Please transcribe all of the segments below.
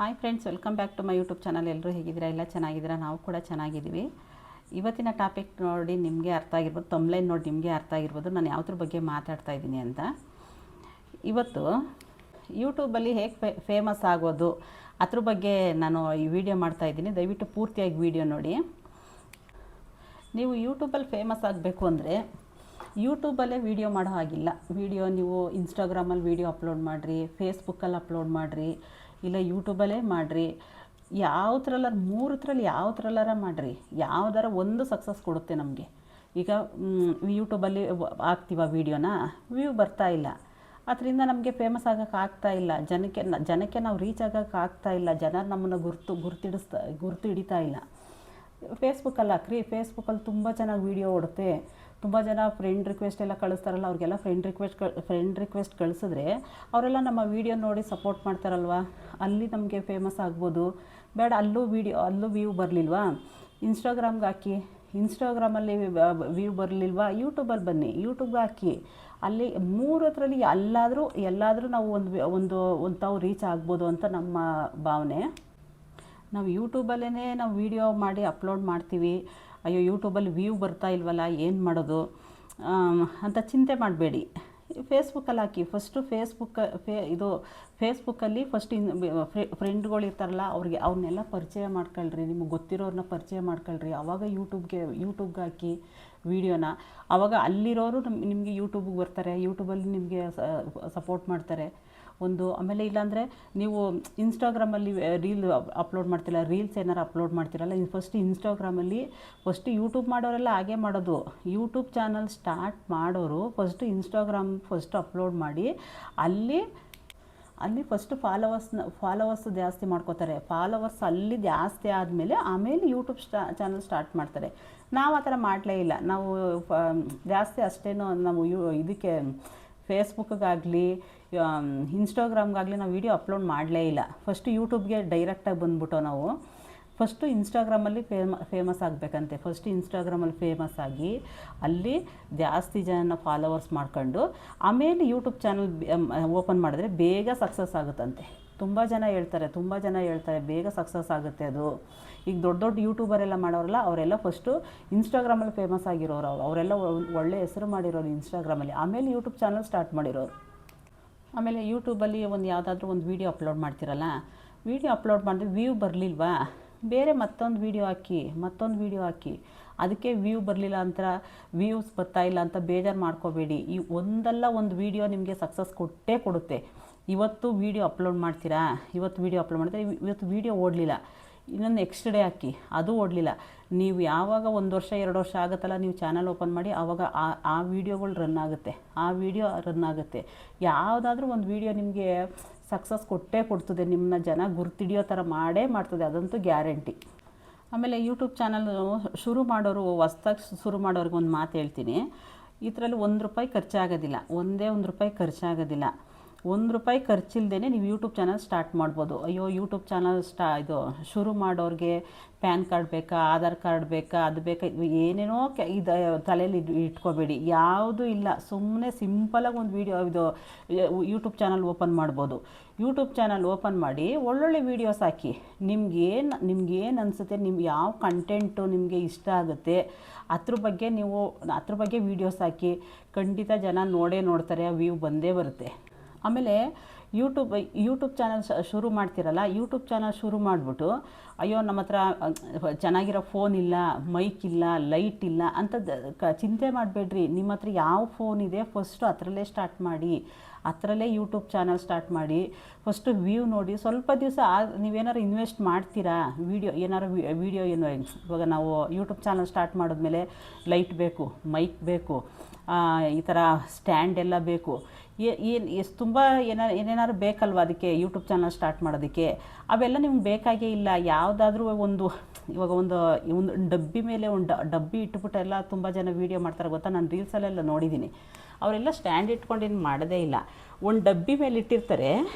Hi friends, welcome back to my YouTube channel. ಎಲ್ಲರೂ ಹೇಗಿದ್ದೀರಾ? ಎಲ್ಲ ಚೆನ್ನಾಗಿದ್ದೀರಾ? ನಾವು ಕೂಡ ಚೆನ್ನಾಗಿದ್ದೀವಿ. ಇವತ್ತಿನ ಟಾಪಿಕ್ ನೋಡಿ ನಿಮಗೆ ಅರ್ಥ ಆಗಿರ್ಬೋದು, ತಮ್ಲೈನ್ ನೋಡಿ ನಿಮಗೆ ಅರ್ಥ ಆಗಿರ್ಬೋದು ನಾನು ಯಾವುದ್ರ ಬಗ್ಗೆ ಮಾತಾಡ್ತಾ ಇದ್ದೀನಿ ಅಂತ. ಇವತ್ತು ಯೂಟ್ಯೂಬಲ್ಲಿ ಹೇಗೆ ಫೇಮಸ್ ಆಗೋದು ಅದ್ರ ಬಗ್ಗೆ ನಾನು ಈ ವಿಡಿಯೋ ಮಾಡ್ತಾಯಿದ್ದೀನಿ. ದಯವಿಟ್ಟು ಪೂರ್ತಿಯಾಗಿ ವಿಡಿಯೋ ನೋಡಿ. ನೀವು ಯೂಟ್ಯೂಬಲ್ಲಿ ಫೇಮಸ್ ಆಗಬೇಕು ಅಂದರೆ ಯೂಟ್ಯೂಬಲ್ಲೇ ವೀಡಿಯೋ ಮಾಡೋ ಹಾಗಿಲ್ಲ. ನೀವು ಇನ್ಸ್ಟಾಗ್ರಾಮಲ್ಲಿ ವೀಡಿಯೋ ಅಪ್ಲೋಡ್ ಮಾಡಿರಿ, ಫೇಸ್ಬುಕ್ಕಲ್ಲಿ ಅಪ್ಲೋಡ್ ಮಾಡಿರಿ, ಇಲ್ಲ ಯೂಟ್ಯೂಬಲ್ಲೇ ಮಾಡಿರಿ, ಮೂರರಲ್ಲಿ ಯಾವುದ್ರಲ್ಲಾರ ಮಾಡಿರಿ, ಯಾವುದಾರ ಒಂದು ಸಕ್ಸಸ್ ಕೊಡುತ್ತೆ ನಮಗೆ. ಈಗ ಯೂಟ್ಯೂಬಲ್ಲಿ ಹಾಕ್ತೀವ ವೀಡಿಯೋನ, ವ್ಯೂ ಬರ್ತಾ ಇಲ್ಲ, ಅದರಿಂದ ನಮಗೆ ಫೇಮಸ್ ಆಗೋಕ್ಕೆ ಆಗ್ತಾ ಇಲ್ಲ. ಜನಕ್ಕೆ ನಾವು ರೀಚ್ ಆಗೋಕ್ಕೆ ಆಗ್ತಾ ಇಲ್ಲ. ಜನ ನಮ್ಮನ್ನು ಗುರ್ತು ಹಿಡಿತಾ ಇಲ್ಲ. ಫೇಸ್ಬುಕ್ಕಲ್ಲಿ ಹಾಕ್ರಿ, ಫೇಸ್ಬುಕ್ಕಲ್ಲಿ ತುಂಬ ಚೆನ್ನಾಗಿ ವೀಡಿಯೋ ಓಡುತ್ತೆ. ತುಂಬ ಜನ ಫ್ರೆಂಡ್ ರಿಕ್ವೆಸ್ಟ್ ಎಲ್ಲ ಕಳಿಸ್ತಾರಲ್ಲ, ಅವ್ರಿಗೆಲ್ಲ ಫ್ರೆಂಡ್ ರಿಕ್ವೆಸ್ಟ್ ಕಳಿಸಿದ್ರೆ ಅವರೆಲ್ಲ ನಮ್ಮ ವೀಡಿಯೋ ನೋಡಿ ಸಪೋರ್ಟ್ ಮಾಡ್ತಾರಲ್ವ, ಅಲ್ಲಿ ನಮಗೆ ಫೇಮಸ್ ಆಗ್ಬೋದು. ಬೇಡ, ಅಲ್ಲೂ ವ್ಯೂ ಬರಲಿಲ್ವಾ, ಇನ್ಸ್ಟಾಗ್ರಾಮ್ಗೆ ಹಾಕಿ, ಇನ್ಸ್ಟಾಗ್ರಾಮಲ್ಲಿ ವ್ಯೂ ಬರಲಿಲ್ವಾ, ಯೂಟ್ಯೂಬಲ್ಲಿ ಬನ್ನಿ, ಯೂಟ್ಯೂಬ್ಗೆ ಹಾಕಿ. ಅಲ್ಲಿ ಮೂರರಲ್ಲಿ ಎಲ್ಲಾದರೂ ನಾವು ಒಂದು ತಾವು ರೀಚ್ ಆಗ್ಬೋದು ಅಂತ ನಮ್ಮ ಭಾವನೆ. ನಾವು ಯೂಟ್ಯೂಬಲ್ಲೇ ನಾವು ವೀಡಿಯೋ ಮಾಡಿ ಅಪ್ಲೋಡ್ ಮಾಡ್ತೀವಿ, ಅಯ್ಯೋ ಯೂಟ್ಯೂಬಲ್ಲಿ ವ್ಯೂ ಬರ್ತಾ ಇಲ್ವಲ್ಲ, ಏನು ಮಾಡೋದು ಅಂತ ಚಿಂತೆ ಮಾಡಬೇಡಿ. ಫೇಸ್ಬುಕ್ಕಲ್ಲಿ ಹಾಕಿ. ಫಸ್ಟು ಫೇಸ್ಬುಕ್ಕಲ್ಲಿ ಫಸ್ಟ್ ಫ್ರೆಂಡ್ಗಳು ಇರ್ತಾರಲ್ಲ ಅವ್ರನ್ನೆಲ್ಲ ಪರಿಚಯ ಮಾಡ್ಕೊಳ್ರಿ, ನಿಮಗೆ ಗೊತ್ತಿರೋರನ್ನ ಪರಿಚಯ ಮಾಡ್ಕೊಳ್ರಿ. ಆವಾಗ ಯೂಟ್ಯೂಬ್ಗೆ ಹಾಕಿ ವೀಡಿಯೋನ. ಆವಾಗ ಅಲ್ಲಿರೋರು ನಿಮಗೆ ಯೂಟ್ಯೂಬ್ಗೆ ಬರ್ತಾರೆ, ಯೂಟ್ಯೂಬಲ್ಲಿ ನಿಮಗೆ ಸಪೋರ್ಟ್ ಮಾಡ್ತಾರೆ. ಆಮೇಲೆ ಇಲ್ಲಾಂದರೆ ನೀವು ಇನ್ಸ್ಟಾಗ್ರಾಮಲ್ಲಿ ರೀಲ್ ಅಪ್ಲೋಡ್ ಮಾಡ್ತಿಲ್ಲ, ರೀಲ್ಸ್ ಏನಾರು ಅಪ್ಲೋಡ್ ಮಾಡ್ತಿರಲ್ಲ, ಫಸ್ಟ್ ಯೂಟ್ಯೂಬ್ ಮಾಡೋರೆಲ್ಲ ಹಾಗೆ ಮಾಡೋದು. ಯೂಟ್ಯೂಬ್ ಚಾನಲ್ ಸ್ಟಾರ್ಟ್ ಮಾಡೋರು ಫಸ್ಟ್ ಅಪ್ಲೋಡ್ ಮಾಡಿ ಅಲ್ಲಿ ಫಸ್ಟ್ ಫಾಲೋವರ್ಸ್ ಜಾಸ್ತಿ ಮಾಡ್ಕೋತಾರೆ. ಫಾಲೋವರ್ಸ್ ಅಲ್ಲಿ ಜಾಸ್ತಿ ಆಮೇಲೆ ಯೂಟ್ಯೂಬ್ ಚಾನಲ್ ಸ್ಟಾರ್ಟ್ ಮಾಡ್ತಾರೆ. ನಾವು ಆ ಥರ ಮಾಡಲೇ ಇಲ್ಲ. ನಾವು ಜಾಸ್ತಿ ಅಷ್ಟೇನೋ ನಾವು ಇದಕ್ಕೆ ಫೇಸ್ಬುಕ್ಗಾಗಲಿ ಇನ್ಸ್ಟಾಗ್ರಾಮ್ಗಾಗಲಿ ನಾವು ವೀಡಿಯೋ ಅಪ್ಲೋಡ್ ಮಾಡಲೇ ಇಲ್ಲ. ಫಸ್ಟು ಯೂಟ್ಯೂಬ್ಗೆ ಡೈರೆಕ್ಟಾಗಿ ಬಂದ್ಬಿಟ್ಟು ನಾವು ಫಸ್ಟು ಇನ್ಸ್ಟಾಗ್ರಾಮಲ್ಲಿ ಫೇಮಸ್ ಆಗಬೇಕಂತೆ. ಫಸ್ಟ್ ಇನ್ಸ್ಟಾಗ್ರಾಮಲ್ಲಿ ಫೇಮಸ್ ಆಗಿ ಅಲ್ಲಿ ಜಾಸ್ತಿ ಜನ ಫಾಲೋವರ್ಸ್ ಮಾಡ್ಕೊಂಡು ಆಮೇಲೆ ಯೂಟ್ಯೂಬ್ ಚಾನಲ್ ಓಪನ್ ಮಾಡಿದ್ರೆ ಬೇಗ ಸಕ್ಸಸ್ ಆಗುತ್ತಂತೆ. ತುಂಬ ಜನ ಹೇಳ್ತಾರೆ ಬೇಗ ಸಕ್ಸಸ್ ಆಗುತ್ತೆ ಅದು. ಈಗ ದೊಡ್ಡ ಯೂಟ್ಯೂಬರೆಲ್ಲ ಮಾಡೋರಲ್ಲ, ಅವರೆಲ್ಲ ಫಸ್ಟು ಇನ್ಸ್ಟಾಗ್ರಾಮಲ್ಲಿ ಫೇಮಸ್ ಆಗಿರೋರು, ಅವರೆಲ್ಲ ಒಳ್ಳೆ ಹೆಸರು ಮಾಡಿರೋರು ಇನ್ಸ್ಟಾಗ್ರಾಮಲ್ಲಿ, ಆಮೇಲೆ ಯೂಟ್ಯೂಬ್ ಚಾನಲ್ ಸ್ಟಾರ್ಟ್ ಮಾಡಿರೋರು. ಆಮೇಲೆ ಯೂಟ್ಯೂಬಲ್ಲಿ ಯಾವುದಾದ್ರೂ ಒಂದು ವೀಡಿಯೋ ಅಪ್ಲೋಡ್ ಮಾಡ್ತಿರಲ್ಲ, ವೀಡಿಯೋ ಅಪ್ಲೋಡ್ ಮಾಡಿದ್ರೆ ವ್ಯೂ ಬರಲಿಲ್ವಾ, ಬೇರೆ ಮತ್ತೊಂದು ವೀಡಿಯೋ ಹಾಕಿ. ಅದಕ್ಕೆ ವ್ಯೂ ಬರಲಿಲ್ಲ ಅಂತ, ವ್ಯೂಸ್ ಬರ್ತಾ ಇಲ್ಲ ಅಂತ ಬೇಜಾರು ಮಾಡ್ಕೋಬೇಡಿ. ಈ ಒಂದು ವೀಡಿಯೋ ನಿಮಗೆ ಸಕ್ಸಸ್ ಕೊಡುತ್ತೆ. ಇವತ್ತು ವೀಡಿಯೋ ಅಪ್ಲೋಡ್ ಮಾಡ್ತೀರಾ, ಇವತ್ತು ವೀಡಿಯೋ ಓಡಲಿಲ್ಲ, ಇನ್ನೊಂದು ನೆಕ್ಸ್ಟ್ ಡೇ ಹಾಕಿ, ಅದು ಓಡಲಿಲ್ಲ. ನೀವು ಯಾವಾಗ 1 ವರ್ಷ 2 ವರ್ಷ ಆಗುತ್ತಲ್ಲ, ನೀವು ಚಾನಲ್ ಓಪನ್ ಮಾಡಿ, ಆವಾಗ ಆ ವೀಡಿಯೋಗಳು ರನ್ ಆಗುತ್ತೆ. ಯಾವುದಾದ್ರೂ ಒಂದು ವೀಡಿಯೋ ನಿಮಗೆ ಸಕ್ಸಸ್ ಕೊಡ್ತದೆ, ನಿಮ್ಮನ್ನ ಜನ ಗುರ್ತಿಡಿಯೋ ಥರ ಮಾಡ್ತದೆ, ಅದಂತೂ ಗ್ಯಾರಂಟಿ. ಆಮೇಲೆ ಯೂಟ್ಯೂಬ್ ಚಾನಲ್ ಹೊಸ್ದಾಗಿ ಶುರು ಮಾಡೋರಿಗೆ ಒಂದು ಮಾತು ಹೇಳ್ತೀನಿ. ಇದರಲ್ಲಿ ₹1 ಖರ್ಚಾಗೋದಿಲ್ಲ, ಒಂದೇ ₹1 ಖರ್ಚಾಗೋದಿಲ್ಲ. ₹1 ಖರ್ಚಿಲ್ದೇ ನೀವು ಯೂಟ್ಯೂಬ್ ಚಾನಲ್ ಸ್ಟಾರ್ಟ್ ಮಾಡ್ಬೋದು. ಅಯ್ಯೋ ಯೂಟ್ಯೂಬ್ ಚಾನಲ್ ಶುರು ಮಾಡೋರಿಗೆ ಪ್ಯಾನ್ ಕಾರ್ಡ್ ಬೇಕಾ, ಆಧಾರ್ ಕಾರ್ಡ್ ಬೇಕಾ, ಅದು ಬೇಕಾ, ಏನೇನೋ ತಲೆಯಲ್ಲಿ ಇಟ್ಕೋಬೇಡಿ. ಯಾವುದೂ ಇಲ್ಲ, ಸುಮ್ಮನೆ ಸಿಂಪಲಾಗಿ ಒಂದು ಯೂಟ್ಯೂಬ್ ಚಾನಲ್ ಓಪನ್ ಮಾಡ್ಬೋದು. ಯೂಟ್ಯೂಬ್ ಚಾನಲ್ ಓಪನ್ ಮಾಡಿ ಒಳ್ಳೊಳ್ಳೆ ವೀಡಿಯೋಸ್ ಹಾಕಿ. ನಿಮ್ಗೇನು ಅನಿಸುತ್ತೆ, ನಿಮ್ಗೆ ಯಾವ ಕಂಟೆಂಟು ನಿಮಗೆ ಇಷ್ಟ ಆಗುತ್ತೆ ಅದ್ರ ಬಗ್ಗೆ ವೀಡಿಯೋಸ್ ಹಾಕಿ. ಖಂಡಿತ ಜನ ನೋಡ್ತಾರೆ, ವ್ಯೂ ಬಂದೇ ಬರುತ್ತೆ. ಆಮೇಲೆ ಯೂಟ್ಯೂಬ್ ಚಾನಲ್ ಶುರು ಮಾಡ್ತಿರಲ್ಲ, ಯೂಟ್ಯೂಬ್ ಚಾನಲ್ ಶುರು ಮಾಡಿಬಿಟ್ಟು ಅಯ್ಯೋ ನಮ್ಮ ಹತ್ರ ಚೆನ್ನಾಗಿರೋ ಫೋನ್ ಇಲ್ಲ, ಮೈಕ್ ಇಲ್ಲ, ಲೈಟ್ ಇಲ್ಲ ಅಂತ ಚಿಂತೆ ಮಾಡಬೇಡ್ರಿ. ನಿಮ್ಮ ಹತ್ರ ಯಾವ ಫೋನ್ ಇದೆ ಫಸ್ಟು ಅದರಲ್ಲೇ ಸ್ಟಾರ್ಟ್ ಮಾಡಿ, ಅದರಲ್ಲೇ ಯೂಟ್ಯೂಬ್ ಚಾನಲ್ ಸ್ಟಾರ್ಟ್ ಮಾಡಿ. ಫಸ್ಟು ವ್ಯೂ ನೋಡಿ. ಸ್ವಲ್ಪ ದಿವಸ ನೀವೇನಾದ್ರು ಇನ್ವೆಸ್ಟ್ ಮಾಡ್ತೀರಾ, ವೀಡಿಯೋ ಇವಾಗ ನಾವು ಯೂಟ್ಯೂಬ್ ಚಾನಲ್ ಸ್ಟಾರ್ಟ್ ಮಾಡಿದ್ಮೇಲೆ ಲೈಟ್ ಬೇಕು, ಮೈಕ್ ಬೇಕು, ಈ ಥರ ಸ್ಟ್ಯಾಂಡ್ ಎಲ್ಲ ಬೇಕು, ತುಂಬ ಏನೇನಾದ್ರು ಬೇಕಲ್ವ ಅದಕ್ಕೆ ಯೂಟ್ಯೂಬ್ ಚಾನಲ್ ಸ್ಟಾರ್ಟ್ ಮಾಡೋದಕ್ಕೆ. ಅವೆಲ್ಲ ನಿಮ್ಗೆ ಬೇಕಾಗೇ ಇಲ್ಲ. ಯಾವುದಾದ್ರೂ ಇವಾಗ ಒಂದು ಡಬ್ಬಿ ಮೇಲೆ ಡಬ್ಬಿ ಇಟ್ಬಿಟ್ಟು ಎಲ್ಲ ತುಂಬ ಜನ ವೀಡಿಯೋ ಮಾಡ್ತಾರೆ ಗೊತ್ತಾ, ನಾನು ರೀಲ್ಸಲ್ಲೆಲ್ಲ ನೋಡಿದ್ದೀನಿ. ಅವರೆಲ್ಲ ಸ್ಟ್ಯಾಂಡ್ ಇಟ್ಕೊಂಡು ಏನು ಮಾಡೋದೇ ಇಲ್ಲ, ಒಂದು ಡಬ್ಬಿ ಮೇಲೆ ಇಟ್ಟಿರ್ತಾರೆ,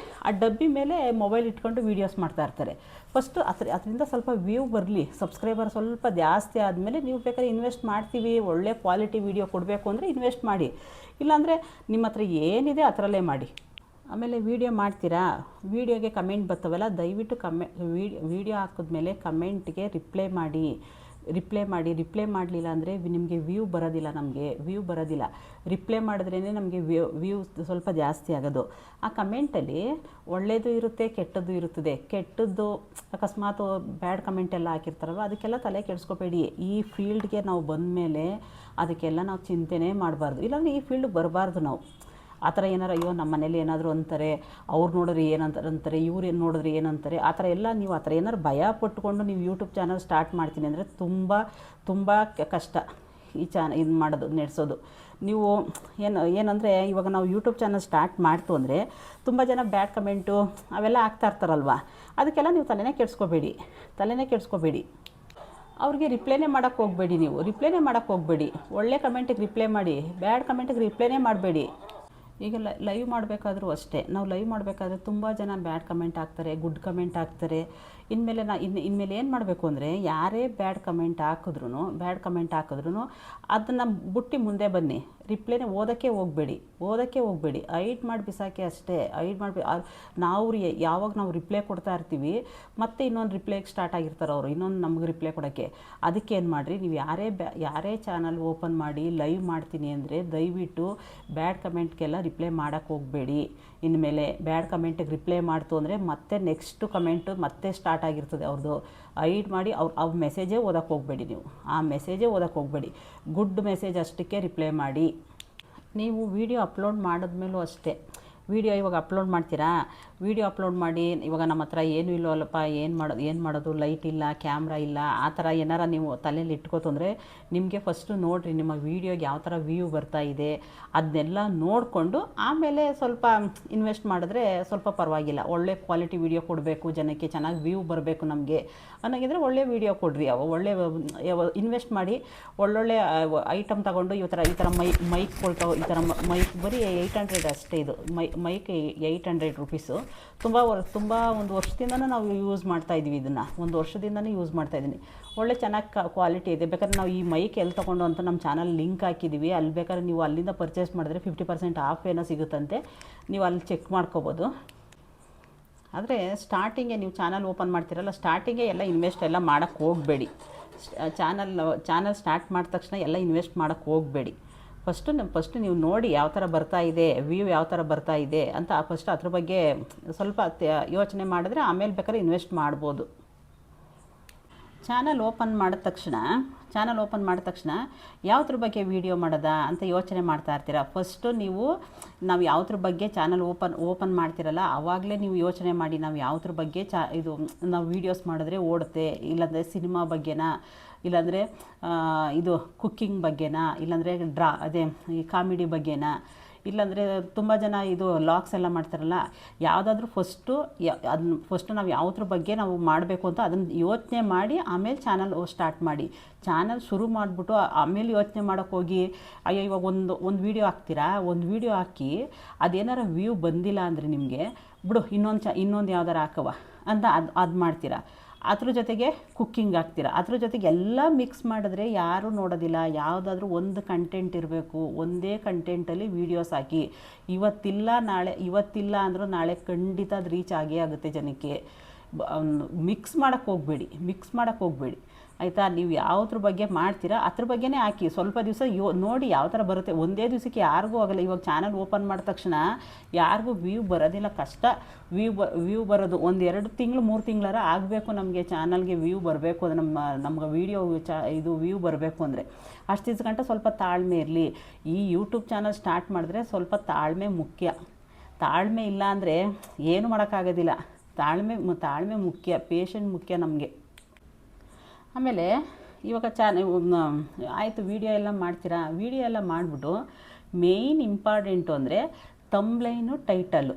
ಆ ಡಬ್ಬಿ ಮೇಲೆ ಮೊಬೈಲ್ ಇಟ್ಕೊಂಡು ವೀಡಿಯೋಸ್ ಮಾಡ್ತಾಯಿರ್ತಾರೆ. ಫಸ್ಟು ಅದರಿಂದ ಸ್ವಲ್ಪ ವ್ಯೂ ಬರಲಿ, ಸಬ್ಸ್ಕ್ರೈಬರ್ ಸ್ವಲ್ಪ ಜಾಸ್ತಿ ಆದಮೇಲೆ ನೀವು ಬೇಕಾದ್ರೆ ಇನ್ವೆಸ್ಟ್ ಮಾಡ್ತೀವಿ, ಒಳ್ಳೆ ಕ್ವಾಲಿಟಿ ವೀಡಿಯೋ ಕೊಡಬೇಕು ಅಂದರೆ ಇನ್ವೆಸ್ಟ್ ಮಾಡಿ. ಇಲ್ಲಾಂದರೆ ನಿಮ್ಮ ಹತ್ರ ಏನಿದೆ ಅದರಲ್ಲೇ ಮಾಡಿ. ಆಮೇಲೆ ವೀಡಿಯೋ ಮಾಡ್ತೀರಾ, ವೀಡಿಯೋಗೆ ಕಮೆಂಟ್ ಬರ್ತಾವಲ್ಲ, ದಯವಿಟ್ಟು ವೀಡಿಯೋ ಹಾಕಿದ್ಮೇಲೆ ಕಮೆಂಟ್ಗೆ ರಿಪ್ಲೈ ಮಾಡಿ ಮಾಡಲಿಲ್ಲ ಅಂದರೆ ನಿಮಗೆ ವ್ಯೂ ಬರೋದಿಲ್ಲ. ರಿಪ್ಲೈ ಮಾಡಿದ್ರೇ ನಮಗೆ ವ್ಯೂ ಸ್ವಲ್ಪ ಜಾಸ್ತಿ ಆಗೋದು. ಆ ಕಮೆಂಟಲ್ಲಿ ಒಳ್ಳೆಯದು ಇರುತ್ತೆ, ಕೆಟ್ಟದ್ದು ಇರುತ್ತದೆ. ಕೆಟ್ಟದ್ದು ಅಕಸ್ಮಾತ್ ಬ್ಯಾಡ್ ಕಮೆಂಟ್ ಎಲ್ಲ ಹಾಕಿರ್ತಾರಲ್ವ, ಅದಕ್ಕೆಲ್ಲ ತಲೆ ಕೆಡಿಸ್ಕೋಬೇಡಿ. ಈ ಫೀಲ್ಡ್ಗೆ ನಾವು ಬಂದಮೇಲೆ ಅದಕ್ಕೆಲ್ಲ ನಾವು ಚಿಂತೆನೇ ಮಾಡಬಾರ್ದು, ಇಲ್ಲಾಂದರೆ ಈ ಫೀಲ್ಡ್ಗೆ ಬರಬಾರ್ದು ನಾವು. ಆ ಥರ ಏನಾರು ಅಯ್ಯೋ ನಮ್ಮ ಮನೇಲಿ ಏನಾದರೂ ಅಂತಾರೆ, ಅವ್ರು ನೋಡಿದ್ರೆ ಏನಂತಾರೆ, ಇವ್ರು ಏನು ನೋಡಿದ್ರೆ ಏನಂತಾರೆ, ಆ ಥರ ಎಲ್ಲ ನೀವು ಆ ಥರ ಏನಾರು ಭಯ ಪಟ್ಟುಕೊಂಡು ನೀವು ಯೂಟ್ಯೂಬ್ ಚಾನಲ್ ಸ್ಟಾರ್ಟ್ ಮಾಡ್ತೀನಿ ಅಂದರೆ ತುಂಬ ಕಷ್ಟ ಇದು ಮಾಡೋದು, ನಡೆಸೋದು. ನೀವು ಏನಂದರೆ ಇವಾಗ ನಾವು ಯೂಟ್ಯೂಬ್ ಚಾನಲ್ ಸ್ಟಾರ್ಟ್ ಮಾಡ್ತು ಅಂದರೆ ತುಂಬ ಜನ ಬ್ಯಾಡ್ ಕಮೆಂಟು ಅವೆಲ್ಲ ಆಗ್ತಾ ಇರ್ತಾರಲ್ವ, ಅದಕ್ಕೆಲ್ಲ ನೀವು ತಲೆನೇ ಕೆಡಿಸ್ಕೋಬೇಡಿ. ಅವ್ರಿಗೆ ರಿಪ್ಲೈನೇ ಮಾಡೋಕ್ಕೆ ಹೋಗಬೇಡಿ. ಒಳ್ಳೆ ಕಮೆಂಟಿಗೆ ರಿಪ್ಲೈ ಮಾಡಿ, ಬ್ಯಾಡ್ ಕಮೆಂಟಿಗೆ ರಿಪ್ಲೈನೇ ಮಾಡಬೇಡಿ. ಈಗ ಲೈವ್ ಮಾಡಬೇಕಾದ್ರೂ ಅಷ್ಟೇ, ನಾವು ಲೈವ್ ಮಾಡಬೇಕಾದ್ರೆ ತುಂಬ ಜನ ಬ್ಯಾಡ್ ಕಮೆಂಟ್ ಹಾಕ್ತಾರೆ, ಗುಡ್ ಕಮೆಂಟ್ ಹಾಕ್ತಾರೆ. ಇನ್ಮೇಲೆ ಏನು ಮಾಡಬೇಕು ಅಂದರೆ, ಯಾರೇ ಬ್ಯಾಡ್ ಕಮೆಂಟ್ ಹಾಕಿದ್ರು ಅದನ್ನು ಬಿಟ್ಟು ಮುಂದೆ ಬನ್ನಿ. ರಿಪ್ಲೈನೇ ಓದೋಕ್ಕೆ ಹೋಗಬೇಡಿ. ಐಡ್ ಮಾಡಿ ಬಿಸಾಕಿ ಅಷ್ಟೇ. ಯಾವಾಗ ನಾವು ರಿಪ್ಲೈ ಕೊಡ್ತಾ ಇರ್ತೀವಿ, ಮತ್ತೆ ಇನ್ನೊಂದು ರಿಪ್ಲೈಗೆ ಸ್ಟಾರ್ಟ್ ಆಗಿರ್ತಾರೆ ಅವರು, ಇನ್ನೊಂದು ನಮ್ಗೆ ರಿಪ್ಲೈ ಕೊಡೋಕ್ಕೆ. ಅದಕ್ಕೆ ಏನು ಮಾಡಿರಿ, ನೀವು ಯಾರೇ ಚಾನಲ್ ಓಪನ್ ಮಾಡಿ ಲೈವ್ ಮಾಡ್ತೀನಿ ಅಂದರೆ ದಯವಿಟ್ಟು ಬ್ಯಾಡ್ ಕಮೆಂಟ್ಗೆಲ್ಲ ರಿಪ್ಲೈ ಮಾಡೋಕ್ಕೆ ಹೋಗಬೇಡಿ. ಇನ್ಮೇಲೆ ಬ್ಯಾಡ್ ಕಮೆಂಟಿಗೆ ರಿಪ್ಲೈ ಮಾಡ್ತು ಅಂದರೆ ಮತ್ತೆ ನೆಕ್ಸ್ಟ್ ಕಮೆಂಟು ಮತ್ತೆ ಸ್ಟಾರ್ಟ್ ಆಗಿರ್ತದೆ ಅವ್ರದ್ದು. ಐಡ್ ಮಾಡಿ ಅವ್ರ ಮೆಸೇಜೇ ಓದೋಕ್ಕೆ ಹೋಗಬೇಡಿ. ಗುಡ್ ಮೆಸೇಜ್ ಅಷ್ಟಕ್ಕೆ ರಿಪ್ಲೈ ಮಾಡಿ. ನೀವು ವಿಡಿಯೋ ಅಪ್ಲೋಡ್ ಮಾಡಿದ್ಮೇಲೂ ಅಷ್ಟೇ, ವಿಡಿಯೋ ಇವಾಗ ಅಪ್ಲೋಡ್ ಮಾಡ್ತೀರಾ, ವಿಡಿಯೋ ಅಪ್ಲೋಡ್ ಮಾಡಿ ಇವಾಗ ನಮ್ಮ ಹತ್ರ ಏನೂ ಇಲ್ಲವಲ್ಲಪ್ಪ, ಏನು ಮಾಡೋದು, ಲೈಟ್ ಇಲ್ಲ, ಕ್ಯಾಮ್ರಾ ಇಲ್ಲ, ಆ ಥರ ಏನಾರ ನೀವು ತಲೆಯಲ್ಲಿ ಇಟ್ಕೋತಂದರೆ ನಿಮಗೆ ಫಸ್ಟು ನೋಡಿರಿ ನಿಮ್ಮ ವೀಡಿಯೋಗೆ ಯಾವ ಥರ ವ್ಯೂ ಬರ್ತಾ ಇದೆ, ಅದನ್ನೆಲ್ಲ ನೋಡಿಕೊಂಡು ಆಮೇಲೆ ಸ್ವಲ್ಪ ಇನ್ವೆಸ್ಟ್ ಮಾಡಿದ್ರೆ ಸ್ವಲ್ಪ ಪರವಾಗಿಲ್ಲ. ಒಳ್ಳೆ ಕ್ವಾಲಿಟಿ ವೀಡಿಯೋ ಕೊಡಬೇಕು, ಜನಕ್ಕೆ ಚೆನ್ನಾಗಿ ವ್ಯೂ ಬರಬೇಕು ನಮಗೆ ಅನ್ನೋಗಿದ್ರೆ ಒಳ್ಳೆ ವೀಡಿಯೋ ಕೊಡ್ರಿ. ಒಳ್ಳೆ ಇನ್ವೆಸ್ಟ್ ಮಾಡಿ ಒಳ್ಳೊಳ್ಳೆ ಐಟಮ್ ತಗೊಂಡು ಈ ಥರ ಮೈಕ್ಗಳು ಈ ಥರ ಮೈಕ್ ಬರೀ 800 ಅಷ್ಟೇ. ಇದು ಮೈಕ್ 800 ರುಪೀಸು. ತುಂಬ ಒಂದು ವರ್ಷದಿಂದನೂ ನಾವು ಯೂಸ್ ಮಾಡ್ತಾಯಿದ್ವಿ, ಒಂದು ವರ್ಷದಿಂದನೇ ಯೂಸ್ ಮಾಡ್ತಾಯಿದ್ದೀನಿ. ಒಳ್ಳೆ ಚೆನ್ನಾಗಿ ಕ್ವಾಲಿಟಿ ಇದೆ. ಬೇಕಾದ್ರೆ ನಾವು ಈ ಮೈಕ್ ಎಲ್ಲಿ ತೊಗೊಂಡು ಅಂತ ನಮ್ಮ ಚಾನಲ್ ಲಿಂಕ್ ಹಾಕಿದ್ದೀವಿ, ಅಲ್ಲಿ ಬೇಕಾದ್ರೆ ನೀವು ಅಲ್ಲಿಂದ ಪರ್ಚೇಸ್ ಮಾಡಿದ್ರೆ 50% ಆಫ್ ಏನೋ ಸಿಗುತ್ತಂತೆ, ನೀವು ಅಲ್ಲಿ ಚೆಕ್ ಮಾಡ್ಕೋಬೋದು. ಆದರೆ ಸ್ಟಾರ್ಟಿಂಗೆ ನೀವು ಚಾನಲ್ ಓಪನ್ ಮಾಡ್ತೀರಲ್ಲ, ಸ್ಟಾರ್ಟಿಂಗೆ ಎಲ್ಲ ಇನ್ವೆಸ್ಟ್ ಎಲ್ಲ ಮಾಡೋಕ್ಕೆ ಹೋಗಬೇಡಿ. ಚಾನಲ್ ಸ್ಟಾರ್ಟ್ ಮಾಡಿದ ತಕ್ಷಣ ಎಲ್ಲ ಇನ್ವೆಸ್ಟ್ ಮಾಡೋಕ್ಕೆ ಹೋಗಬೇಡಿ. ಫಸ್ಟು ನೀವು ನೋಡಿ ಯಾವ ಥರ ಬರ್ತಾ ಇದೆ, ವ್ಯೂ ಯಾವ ಥರ ಬರ್ತಾ ಇದೆ ಅಂತ ಫಸ್ಟ್ ಅದ್ರ ಬಗ್ಗೆ ಸ್ವಲ್ಪ ಯೋಚನೆ ಮಾಡಿದ್ರೆ ಆಮೇಲೆ ಬೇಕಾದ್ರೆ ಇನ್ವೆಸ್ಟ್ ಮಾಡ್ಬೋದು. ಚಾನಲ್ ಓಪನ್ ಮಾಡಿದ ತಕ್ಷಣ ಯಾವುದ್ರ ಬಗ್ಗೆ ವೀಡಿಯೋ ಮಾಡೋದಾ ಅಂತ ಯೋಚನೆ ಮಾಡ್ತಾ ಇರ್ತೀರ. ಫಸ್ಟು ನಾವು ಯಾವುದ್ರ ಬಗ್ಗೆ ಚಾನಲ್ ಓಪನ್ ಮಾಡ್ತಿರಲ್ಲ ಆವಾಗಲೇ ನೀವು ಯೋಚನೆ ಮಾಡಿ, ನಾವು ಯಾವುದ್ರ ಬಗ್ಗೆ ನಾವು ವೀಡಿಯೋಸ್ ಮಾಡಿದ್ರೆ ಓಡುತ್ತೆ, ಇಲ್ಲಾಂದರೆ ಸಿನಿಮಾ ಬಗ್ಗೆನಾ, ಇಲ್ಲಾಂದರೆ ಇದು ಕುಕ್ಕಿಂಗ್ ಬಗ್ಗೆನಾ, ಇಲ್ಲಾಂದರೆ ಈ ಕಾಮಿಡಿ ಬಗ್ಗೆನಾ, ಇಲ್ಲಾಂದರೆ ತುಂಬ ಜನ ಇದು ಲಾಗ್ಸ್ ಎಲ್ಲ ಮಾಡ್ತಾರಲ್ಲ, ಯಾವುದಾದ್ರೂ ಫಸ್ಟು ನಾವು ಯಾವುದ್ರ ಬಗ್ಗೆ ನಾವು ಮಾಡಬೇಕು ಅಂತ ಅದನ್ನು ಯೋಚನೆ ಮಾಡಿ ಆಮೇಲೆ ಚಾನಲ್ ಸ್ಟಾರ್ಟ್ ಮಾಡಿ. ಚಾನಲ್ ಶುರು ಮಾಡಿಬಿಟ್ಟು ಆಮೇಲೆ ಯೋಚನೆ ಮಾಡೋಕ್ಕೆ ಹೋಗಿ ಅಯ್ಯೋ ಇವಾಗ ಒಂದು ವೀಡಿಯೋ ಹಾಕ್ತೀರಾ, ಒಂದು ವೀಡಿಯೋ ಹಾಕಿ ಅದೇನಾರ ವ್ಯೂ ಬಂದಿಲ್ಲ ಅಂದರೆ ನಿಮಗೆ ಬಿಡು ಇನ್ನೊಂದು ಯಾವ್ದಾರು ಹಾಕವ ಅಂತ ಅದು ಮಾಡ್ತೀರಾ. ಅದ್ರ ಜೊತೆಗೆ ಕುಕ್ಕಿಂಗ್ ಹಾಕ್ತೀರಾ, ಅದ್ರ ಜೊತೆಗೆ ಎಲ್ಲ ಮಿಕ್ಸ್ ಮಾಡಿದ್ರೆ ಯಾರೂ ನೋಡೋದಿಲ್ಲ. ಯಾವುದಾದ್ರೂ ಒಂದು ಕಂಟೆಂಟ್ ಇರಬೇಕು, ಒಂದೇ ಕಂಟೆಂಟಲ್ಲಿ ವೀಡಿಯೋಸ್ ಹಾಕಿ. ಇವತ್ತಿಲ್ಲ ಅಂದರೂ ನಾಳೆ ಖಂಡಿತ ಅದು ರೀಚ್ ಆಗೇ ಆಗುತ್ತೆ ಜನಕ್ಕೆ. ಮಿಕ್ಸ್ ಮಾಡೋಕ್ಕೆ ಹೋಗಬೇಡಿ ಆಯಿತಾ. ನೀವು ಯಾವುದ್ರ ಬಗ್ಗೆ ಮಾಡ್ತೀರಾ ಅದ್ರ ಬಗ್ಗೆನೇ ಹಾಕಿ. ಸ್ವಲ್ಪ ದಿವಸ ನೋಡಿ ಯಾವ ಥರ ಬರುತ್ತೆ. ಒಂದೇ ದಿವಸಕ್ಕೆ ಯಾರಿಗೂ ಆಗಲ್ಲ. ಇವಾಗ ಚಾನಲ್ ಓಪನ್ ಮಾಡಿದ ತಕ್ಷಣ ಯಾರಿಗೂ ವ್ಯೂ ಬರೋದಿಲ್ಲ, ಕಷ್ಟ. ವ್ಯೂ ಬರೋದು 1-2 ತಿಂಗಳು 3 ತಿಂಗಳಾರ ಆಗಬೇಕು ನಮಗೆ ಚಾನಲ್ಗೆ ವ್ಯೂ ಬರಬೇಕು. ಅದು ನಮ್ಗೆ ವೀಡಿಯೋ ಇದು ವ್ಯೂ ಬರಬೇಕು ಅಂದರೆ ಅಷ್ಟು ದಿವಸ ಗಂಟ ಸ್ವಲ್ಪ ತಾಳ್ಮೆ ಇರಲಿ. ಈ ಯೂಟ್ಯೂಬ್ ಚಾನಲ್ ಸ್ಟಾರ್ಟ್ ಮಾಡಿದ್ರೆ ಸ್ವಲ್ಪ ತಾಳ್ಮೆ ಮುಖ್ಯ. ತಾಳ್ಮೆ ಇಲ್ಲ ಅಂದರೆ ಏನು ಮಾಡೋಕ್ಕಾಗೋದಿಲ್ಲ. ತಾಳ್ಮೆ ಮುಖ್ಯ, ಪೇಷಂಟ್ ಮುಖ್ಯ ನಮಗೆ. ಆಮೇಲೆ ಇವಾಗ ಆಯಿತು ವೀಡಿಯೋ ಎಲ್ಲ ಮಾಡ್ತೀರಾ, ವೀಡಿಯೋ ಎಲ್ಲ ಮಾಡಿಬಿಟ್ಟು ಮೇಯ್ನ್ ಇಂಪಾರ್ಟೆಂಟು ಅಂದರೆ ತಮ್ಬ್ಲೈನು ಟೈಟಲ್ಲು.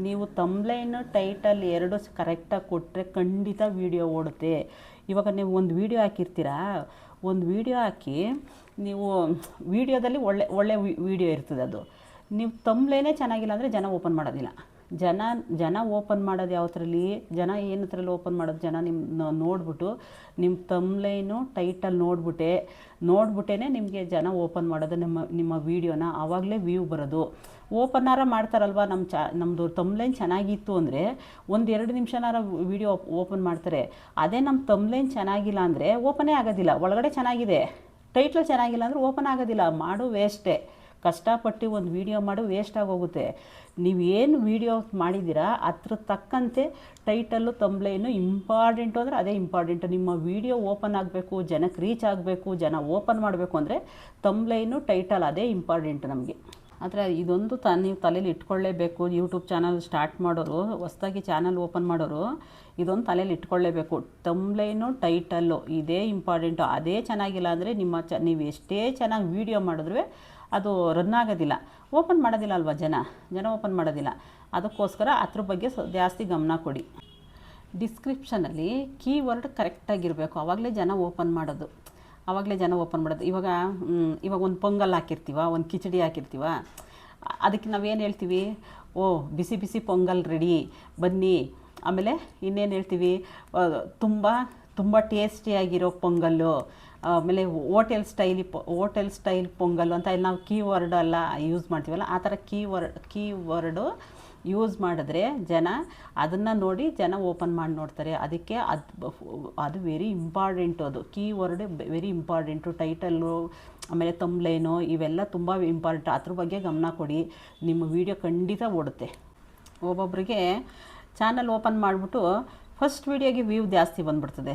ನೀವು ತಮ್ಬ್ಲೈನು ಟೈಟಲ್ 2 ಕರೆಕ್ಟಾಗಿ ಕೊಟ್ಟರೆ ಖಂಡಿತ ವೀಡಿಯೋ ಓಡುತ್ತೆ. ಇವಾಗ ನೀವು ಒಂದು ವೀಡಿಯೋ ಹಾಕಿರ್ತೀರಾ, ಒಂದು ವೀಡಿಯೋ ಹಾಕಿ ನೀವು ವೀಡಿಯೋದಲ್ಲಿ ಒಳ್ಳೆ ವೀಡಿಯೋ ಇರ್ತದೆ. ಅದು ನೀವು ತಮ್ಬ್ಲೈನೇ ಚೆನ್ನಾಗಿಲ್ಲ ಅಂದರೆ ಜನ ಓಪನ್ ಮಾಡೋದಿಲ್ಲ. ಜನ ಓಪನ್ ಮಾಡೋದು ಯಾವತ್ತರಲ್ಲಿ, ಜನ ಏನತ್ರಲ್ಲಿ ಓಪನ್ ಮಾಡೋದು, ಜನ ನಿಮ್ಮ ನೋಡಿಬಿಟ್ಟು ನಿಮ್ಮ ತಮ್ಬ್ಲೈನು ಟೈಟಲ್ ನೋಡ್ಬಿಟ್ಟೇ ನಿಮಗೆ ಜನ ಓಪನ್ ಮಾಡೋದು ನಿಮ್ಮ ವೀಡಿಯೋನ. ಆವಾಗಲೇ ವ್ಯೂ ಬರೋದು. ಓಪನ್ನಾರ ಮಾಡ್ತಾರಲ್ವ, ನಮ್ಮದು ತಮ್ಲೈನ್ ಚೆನ್ನಾಗಿತ್ತು ಅಂದರೆ 1-2 ನಿಮಿಷನಾರ ವಿಡಿಯೋ ಓಪನ್ ಮಾಡ್ತಾರೆ. ಅದೇ ನಮ್ಮ ತಮ್ಲೈನ್ ಚೆನ್ನಾಗಿಲ್ಲ ಅಂದರೆ ಓಪನೇ ಆಗೋದಿಲ್ಲ. ಒಳಗಡೆ ಚೆನ್ನಾಗಿದೆ, ಟೈಟ್ಲ್ ಚೆನ್ನಾಗಿಲ್ಲ ಅಂದರೆ ಓಪನ್ ಆಗೋದಿಲ್ಲ. ಮಾಡು ವೇಸ್ಟೇ, ಕಷ್ಟಪಟ್ಟು ಒಂದು ವೀಡಿಯೋ ಮಾಡು ವೇಸ್ಟ್ ಆಗೋಗುತ್ತೆ. ನೀವೇನು ವೀಡಿಯೋ ಮಾಡಿದ್ದೀರಾ ಅದ್ರ ತಕ್ಕಂತೆ ಟೈಟಲ್ಲು ತಮ್ಲೈನು ಇಂಪಾರ್ಟೆಂಟು ಅಂದರೆ ಅದೇ ಇಂಪಾರ್ಟೆಂಟು. ನಿಮ್ಮ ವೀಡಿಯೋ ಓಪನ್ ಆಗಬೇಕು, ಜನಕ್ಕೆ ರೀಚ್ ಆಗಬೇಕು, ಜನ ಓಪನ್ ಮಾಡಬೇಕು ಅಂದರೆ ತಮ್ಲೈನು ಟೈಟಲ್ ಅದೇ ಇಂಪಾರ್ಟೆಂಟ್ ನಮಗೆ. ಆದರೆ ಇದೊಂದು ನೀವು ತಲೆಯಲ್ಲಿ ಇಟ್ಕೊಳ್ಳೇಬೇಕು. ಯೂಟ್ಯೂಬ್ ಚಾನಲ್ ಸ್ಟಾರ್ಟ್ ಮಾಡೋರು, ಹೊಸದಾಗಿ ಚಾನಲ್ ಓಪನ್ ಮಾಡೋರು ಇದೊಂದು ತಲೆಯಲ್ಲಿ ಇಟ್ಕೊಳ್ಳೇಬೇಕು. ತಮ್ಲೈನು ಟೈಟಲ್ಲು ಇದೇ ಇಂಪಾರ್ಟೆಂಟು. ಅದೇ ಚೆನ್ನಾಗಿಲ್ಲ ಅಂದರೆ ನೀವು ಎಷ್ಟೇ ಚೆನ್ನಾಗಿ ವೀಡಿಯೋ ಮಾಡಿದ್ರೂ ಅದು ರನ್ ಆಗೋದಿಲ್ಲ, ಓಪನ್ ಮಾಡೋದಿಲ್ಲ ಅಲ್ವಾ, ಜನ ಓಪನ್ ಮಾಡೋದಿಲ್ಲ. ಅದಕ್ಕೋಸ್ಕರ ಅದ್ರ ಬಗ್ಗೆ ಜಾಸ್ತಿ ಗಮನ ಕೊಡಿ. ಡಿಸ್ಕ್ರಿಪ್ಷನಲ್ಲಿ ಕೀವರ್ಡ್ ಕರೆಕ್ಟಾಗಿರಬೇಕು, ಆವಾಗಲೇ ಜನ ಓಪನ್ ಮಾಡೋದು. ಇವಾಗ ಒಂದು ಪೊಂಗಲ್ ಹಾಕಿರ್ತೀವ, ಒಂದು ಕಿಚಡಿ ಹಾಕಿರ್ತೀವ, ಅದಕ್ಕೆ ನಾವೇನು ಹೇಳ್ತೀವಿ, ಬಿಸಿ ಬಿಸಿ ಪೊಂಗಲ್ ರೆಡಿ ಬನ್ನಿ. ಆಮೇಲೆ ಇನ್ನೇನು ಹೇಳ್ತೀವಿ, ತುಂಬ ಟೇಸ್ಟಿಯಾಗಿರೋ ಪೊಂಗಲ್ಲು, ಆಮೇಲೆ ಹೋಟೆಲ್ ಸ್ಟೈಲ್ ಪೊಂಗಲ್ಲು ಅಂತ ನಾವು ಕೀವರ್ಡ್ ಎಲ್ಲ ಯೂಸ್ ಮಾಡ್ತೀವಲ್ಲ, ಆ ಥರ ಕೀವರ್ಡು ಯೂಸ್ ಮಾಡಿದ್ರೆ ಜನ ಅದನ್ನು ನೋಡಿ ಓಪನ್ ಮಾಡಿ ನೋಡ್ತಾರೆ. ಅದಕ್ಕೆ ಅದು ವೆರಿ ಇಂಪಾರ್ಟೆಂಟು. ಅದು ಕೀವರ್ಡ್ ವೆರಿ ಇಂಪಾರ್ಟೆಂಟು. ಟೈಟಲ್ಲು ಆಮೇಲೆ ತಮ್ಲೈನು ಇವೆಲ್ಲ ತುಂಬ ಇಂಪಾರ್ಟೆಂಟ್. ಅದ್ರ ಬಗ್ಗೆ ಗಮನ ಕೊಡಿ, ನಿಮ್ಮ ವಿಡಿಯೋ ಖಂಡಿತ ಓಡುತ್ತೆ. ಒಬ್ಬೊಬ್ಬರಿಗೆ ಚಾನಲ್ ಓಪನ್ ಮಾಡಿಬಿಟ್ಟು ಫಸ್ಟ್ ವೀಡಿಯೋಗೆ ವ್ಯೂ ಜಾಸ್ತಿ ಬಂದುಬಿಡ್ತದೆ,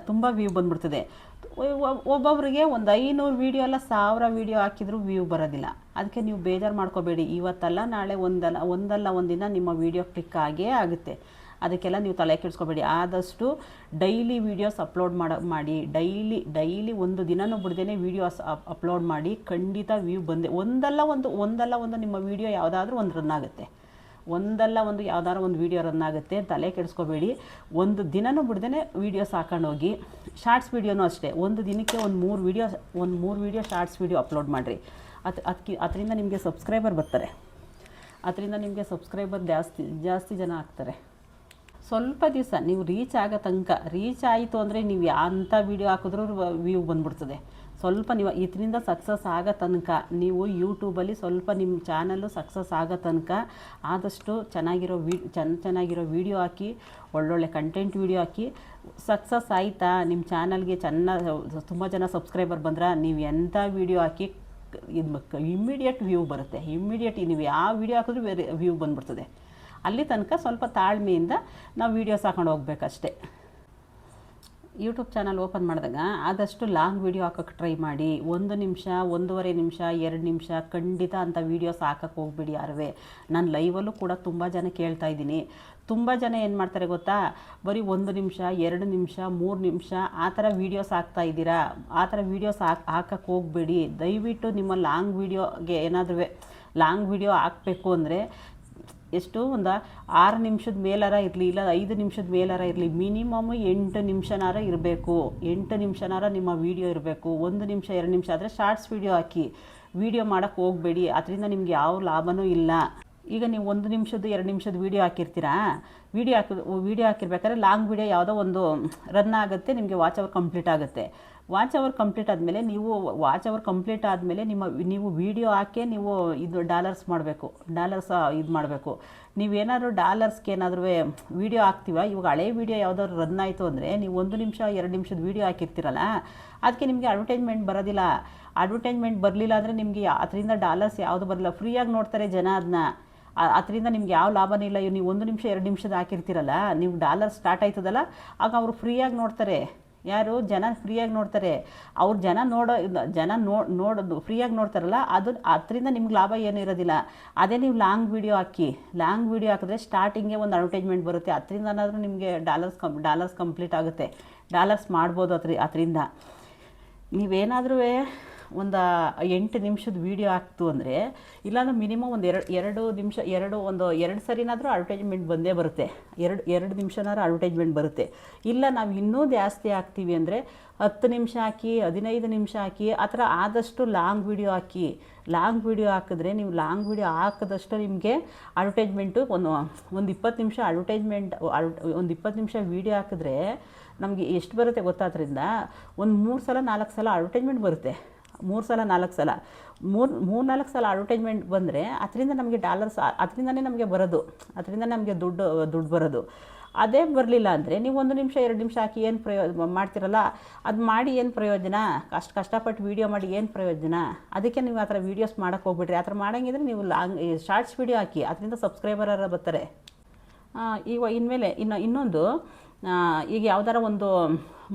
ತುಂಬ ವ್ಯೂ ಬಂದುಬಿಡ್ತದೆ. ಒಬ್ಬೊಬ್ಬರಿಗೆ ಒಂದು 500 ವೀಡಿಯೋ ಅಲ್ಲ 1000 ವೀಡಿಯೋ ಹಾಕಿದರೂ ವ್ಯೂ ಬರೋದಿಲ್ಲ. ಅದಕ್ಕೆ ನೀವು ಬೇಜಾರು ಮಾಡ್ಕೋಬೇಡಿ. ಇವತ್ತಲ್ಲ ನಾಳೆ ಒಂದಲ್ಲ ಒಂದಿನ ನಿಮ್ಮ ವೀಡಿಯೋ ಕ್ಲಿಕ್ ಆಗೇ ಆಗುತ್ತೆ. ಅದಕ್ಕೆಲ್ಲ ನೀವು ತಲೆ ಕೆಡಿಸ್ಕೋಬೇಡಿ. ಆದಷ್ಟು ಡೈಲಿ ವೀಡಿಯೋಸ್ ಅಪ್ಲೋಡ್ ಮಾಡಿ ಡೈಲಿ ಒಂದು ದಿನನೂ ಬಿಡ್ದೇ ವೀಡಿಯೋಸ್ ಅಪ್ಲೋಡ್ ಮಾಡಿ. ಖಂಡಿತ ವ್ಯೂ ಒಂದಲ್ಲ ಒಂದು ನಿಮ್ಮ ವೀಡಿಯೋ ಯಾವುದಾದ್ರೂ ಒಂದು ರನ್ ಆಗುತ್ತೆ. ಯಾವುದಾದ್ರು ಒಂದು ವೀಡಿಯೋ ರನ್ ಆಗುತ್ತೆ. ತಲೆ ಕೆಡಿಸ್ಕೋಬೇಡಿ. ಒಂದು ದಿನನೂ ಬಿಡ್ದೇ ವೀಡಿಯೋಸ್ ಹಾಕೊಂಡೋಗಿ. ಶಾರ್ಟ್ಸ್ ವೀಡಿಯೋನೂ ಅಷ್ಟೇ, ಒಂದು ದಿನಕ್ಕೆ ಒಂದು 3 ವೀಡಿಯೋ ಶಾರ್ಟ್ಸ್ ವೀಡಿಯೋ ಅಪ್ಲೋಡ್ ಮಾಡಿರಿ. ಅದರಿಂದ ನಿಮಗೆ ಸಬ್ಸ್ಕ್ರೈಬರ್ ಬರ್ತಾರೆ. ಅದರಿಂದ ನಿಮಗೆ ಸಬ್ಸ್ಕ್ರೈಬರ್ ಜಾಸ್ತಿ ಜನ ಆಗ್ತಾರೆ. ಸ್ವಲ್ಪ ದಿವಸ ನೀವು ರೀಚ್ ಆಗೋ ತನಕ, ರೀಚ್ ಆಯಿತು ಅಂದರೆ ನೀವು ಅಂಥ ವೀಡಿಯೋ ಹಾಕಿದ್ರೂ ವ್ಯೂ ಬಂದ್ಬಿಡ್ತದೆ. ಸ್ವಲ್ಪ ನೀವು ಇದರಿಂದ ಸಕ್ಸಸ್ ಆಗೋ ತನಕ, ನೀವು ಯೂಟ್ಯೂಬಲ್ಲಿ ಸ್ವಲ್ಪ ನಿಮ್ಮ ಚಾನಲ್ಲು ಸಕ್ಸಸ್ ಆಗೋ ತನಕ ಆದಷ್ಟು ಚೆನ್ನಾಗಿರೋ ವೀಡಿಯೋ ಹಾಕಿ, ಒಳ್ಳೊಳ್ಳೆ ಕಂಟೆಂಟ್ ವೀಡಿಯೋ ಹಾಕಿ. ಸಕ್ಸಸ್ ಆಯಿತಾ, ನಿಮ್ಮ ಚಾನಲ್ಗೆ ತುಂಬ ಜನ ಸಬ್ಸ್ಕ್ರೈಬರ್ ಬಂದ್ರೆ ನೀವು ಎಂಥ ವೀಡಿಯೋ ಹಾಕಿ ಇಮ್ಮಿಡಿಯೇಟ್ ವ್ಯೂ ಬರುತ್ತೆ. ನೀವು ಯಾವ ವೀಡಿಯೋ ಹಾಕಿದ್ರೂ ವ್ಯೂ ಬಂದ್ಬಿಡ್ತದೆ. ಅಲ್ಲಿ ತನಕ ಸ್ವಲ್ಪ ತಾಳ್ಮೆಯಿಂದ ನಾವು ವೀಡಿಯೋಸ್ ಹಾಕೊಂಡು ಹೋಗ್ಬೇಕಷ್ಟೆ. ಯೂಟ್ಯೂಬ್ ಚಾನಲ್ ಓಪನ್ ಮಾಡಿದಾಗ ಆದಷ್ಟು ಲಾಂಗ್ ವೀಡಿಯೋ ಹಾಕೋಕ್ಕೆ ಟ್ರೈ ಮಾಡಿ. 1 ನಿಮಿಷ, 1.5 ನಿಮಿಷ, 2 ನಿಮಿಷ ಖಂಡಿತ ಅಂಥ ವೀಡಿಯೋಸ್ ಹಾಕೋಕ್ಕೆ ಹೋಗ್ಬಿಡಿ ಯಾರುವೆ. ನಾನು ಲೈವಲ್ಲೂ ಕೂಡ ತುಂಬ ಜನ ಕೇಳ್ತಾ ಇದ್ದೀನಿ. ತುಂಬ ಜನ ಏನು ಮಾಡ್ತಾರೆ ಗೊತ್ತಾ, ಬರೀ 1 ನಿಮಿಷ, 2 ನಿಮಿಷ, 3 ನಿಮಿಷ ಆ ಥರ ವೀಡಿಯೋಸ್ ಹಾಕ್ತಾ ಇದ್ದೀರಾ. ಆ ಥರ ವೀಡಿಯೋಸ್ ಹಾಕಕ್ಕೆ ಹೋಗಬೇಡಿ. ದಯವಿಟ್ಟು ನಿಮ್ಮ ಲಾಂಗ್ ವೀಡಿಯೋಗೆ ಏನಾದರೂ ಲಾಂಗ್ ವೀಡಿಯೋ ಹಾಕಬೇಕು ಅಂದರೆ ಎಷ್ಟು ಒಂದು 6 ನಿಮಿಷದ ಮೇಲಾರ ಇರಲಿ, ಇಲ್ಲ 5 ನಿಮಿಷದ ಮೇಲಾರ ಇರಲಿ, ಮಿನಿಮಮ್ 8 ನಿಮಿಷನಾರ ಇರಬೇಕು. 8 ನಿಮಿಷನಾರ ನಿಮ್ಮ ವೀಡಿಯೋ ಇರಬೇಕು. 1 ನಿಮಿಷ 2 ನಿಮಿಷ ಆದರೆ ಶಾರ್ಟ್ಸ್ ವೀಡಿಯೋ ಹಾಕಿ. ವೀಡಿಯೋ ಮಾಡೋಕ್ಕೆ ಹೋಗಬೇಡಿ, ಅದರಿಂದ ನಿಮ್ಗೆ ಯಾವ ಲಾಭವೂ ಇಲ್ಲ. ಈಗ ನೀವು 1 ನಿಮಿಷದ 2 ನಿಮಿಷದ ವೀಡಿಯೋ ಹಾಕಿರ್ತೀರಾ, ವೀಡಿಯೋ ಹಾಕಿರ್ಬೇಕಾದ್ರೆ ಲಾಂಗ್ ವೀಡಿಯೋ ಯಾವುದೋ ಒಂದು ರನ್ ಆಗುತ್ತೆ, ನಿಮಗೆ ವಾಚ್ ಅವರ್ ಕಂಪ್ಲೀಟ್ ಆಗುತ್ತೆ. ವಾಚ್ ಅವರ್ ಕಂಪ್ಲೀಟ್ ಆದಮೇಲೆ ನೀವು ವೀಡಿಯೋ ಹಾಕಿ ನೀವು ಇದು ಡಾಲರ್ಸ್ ಮಾಡಬೇಕು. ನೀವೇನಾದ್ರು ಡಾಲರ್ಸ್ಗೆ ಏನಾದರೂ ವೀಡಿಯೋ ಹಾಕ್ತೀವ, ಇವಾಗ ಹಳೆ ವೀಡಿಯೋ ಯಾವುದಾದ್ರು ರನ್ ಆಯಿತು ಅಂದರೆ ನೀವು 1 ನಿಮಿಷ 2 ನಿಮಿಷದ ವೀಡಿಯೋ ಹಾಕಿರ್ತೀರಲ್ಲ, ಅದಕ್ಕೆ ನಿಮಗೆ ಅಡ್ವರ್ಟೈಸ್ಮೆಂಟ್ ಬರೋದಿಲ್ಲ. ಅಡ್ವರ್ಟೈಸ್ಮೆಂಟ್ ಬರಲಿಲ್ಲ ಅಂದರೆ ನಿಮಗೆ ಅದರಿಂದ ಡಾಲರ್ಸ್ ಯಾವುದು ಬರಲ್ಲ, ಫ್ರೀಯಾಗಿ ನೋಡ್ತಾರೆ ಜನ ಅದನ್ನ. ಅದರಿಂದ ನಿಮ್ಗೆ ಯಾವ ಲಾಭನೇ ಇಲ್ಲ. ನೀವು 1 ನಿಮಿಷ 2 ನಿಮಿಷದ ಹಾಕಿರ್ತೀರಲ್ಲ, ನೀವು ಡಾಲರ್ ಸ್ಟಾರ್ಟ್ ಆಯ್ತದಲ್ಲ, ಆಗ ಅವರು ಫ್ರೀಯಾಗಿ ನೋಡ್ತಾರೆ. ಯಾರು ಜನ ಫ್ರೀಯಾಗಿ ನೋಡ್ತಾರೆ. ಅವ್ರು ನೋಡೋದು ಫ್ರೀಯಾಗಿ ನೋಡ್ತಾರಲ್ಲ, ಅದರಿಂದ ನಿಮ್ಗೆ ಲಾಭ ಏನೂ ಇರೋದಿಲ್ಲ. ಅದೇ ನೀವು ಲಾಂಗ್ ವೀಡಿಯೋ ಹಾಕಿದ್ರೆ ಸ್ಟಾರ್ಟಿಂಗೇ ಒಂದು ಅಡ್ವರ್ಟೈಸ್ಮೆಂಟ್ ಬರುತ್ತೆ. ಅದರಿಂದನಾದರೂ ನಿಮಗೆ ಡಾಲರ್ಸ್ ಕಂಪ್ಲೀಟ್ ಆಗುತ್ತೆ. ಡಾಲರ್ಸ್ ಮಾಡ್ಬೋದು ಅದರಿಂದ. ನೀವೇನಾದರೂ ಒಂದು 8 ನಿಮಿಷದ ವೀಡಿಯೋ ಹಾಕ್ತು ಅಂದರೆ, ಇಲ್ಲಾಂದ್ರೆ ಮಿನಿಮಮ್ ಒಂದು 2 ನಿಮಿಷ, 2 ಸರಿನಾದರೂ ಅಡ್ವರ್ಟೈಸ್ಮೆಂಟ್ ಬಂದೇ ಬರುತ್ತೆ. 2 ನಿಮಿಷನಾದ್ರೂ ಅಡ್ವರ್ಟೈಸ್ಮೆಂಟ್ ಬರುತ್ತೆ. ಇಲ್ಲ ನಾವು ಇನ್ನೂ ಜಾಸ್ತಿ ಹಾಕ್ತೀವಿ ಅಂದರೆ 10 ನಿಮಿಷ ಹಾಕಿ, 15 ನಿಮಿಷ ಹಾಕಿ, ಆ ಥರ ಆದಷ್ಟು ಲಾಂಗ್ ವೀಡಿಯೋ ಹಾಕಿ. ಲಾಂಗ್ ವೀಡಿಯೋ ಹಾಕಿದ್ರೆ ನೀವು ಲಾಂಗ್ ವೀಡಿಯೋ ಹಾಕಿದಷ್ಟು ನಿಮಗೆ ಅಡ್ವರ್ಟೈಸ್ಮೆಂಟು ಒಂದು 20 ನಿಮಿಷ ಒಂದು 20 ನಿಮಿಷ ವೀಡಿಯೋ ಹಾಕಿದ್ರೆ ನಮಗೆ ಎಷ್ಟು ಬರುತ್ತೆ ಗೊತ್ತಾದ್ರಿಂದ ಒಂದು 3 ಸಲ 4 ಸಲ ಅಡ್ವರ್ಟೈಸ್ಮೆಂಟ್ ಬರುತ್ತೆ. 3 ಸಲ 4 ಸಲ 3-4 ಸಲ ಅಡ್ವರ್ಟೈಸ್ಮೆಂಟ್ ಬಂದರೆ ಅದರಿಂದ ನಮಗೆ ಡಾಲರ್ಸ್, ಅದರಿಂದನೇ ನಮಗೆ ಬರೋದು, ಅದರಿಂದ ನಮಗೆ ದುಡ್ಡು ಬರೋದು. ಅದೇ ಬರಲಿಲ್ಲ ಅಂದರೆ ನೀವು 1 ನಿಮಿಷ 2 ನಿಮಿಷ ಹಾಕಿ ಏನು ಮಾಡ್ತಿರಲ್ಲ, ಅದು ಮಾಡಿ ಏನು ಪ್ರಯೋಜನ? ಕಷ್ಟಪಟ್ಟು ವೀಡಿಯೋ ಮಾಡಿ ಏನು ಪ್ರಯೋಜನ? ಅದಕ್ಕೆ ನೀವು ಆ ಥರ ವೀಡಿಯೋಸ್ ಮಾಡೋಕ್ಕೆ ಹೋಗ್ಬಿಟ್ರಿ. ಆ ಥರ ಮಾಡೋಂಗಿದ್ರೆ ನೀವು ಶಾರ್ಟ್ಸ್ ವೀಡಿಯೋ ಹಾಕಿ, ಅದರಿಂದ ಸಬ್ಸ್ಕ್ರೈಬರ್ ಬರ್ತಾರೆ. ಇನ್ಮೇಲೆ ಇನ್ನೊಂದು, ಈಗ ಯಾವ್ದಾರ ಒಂದು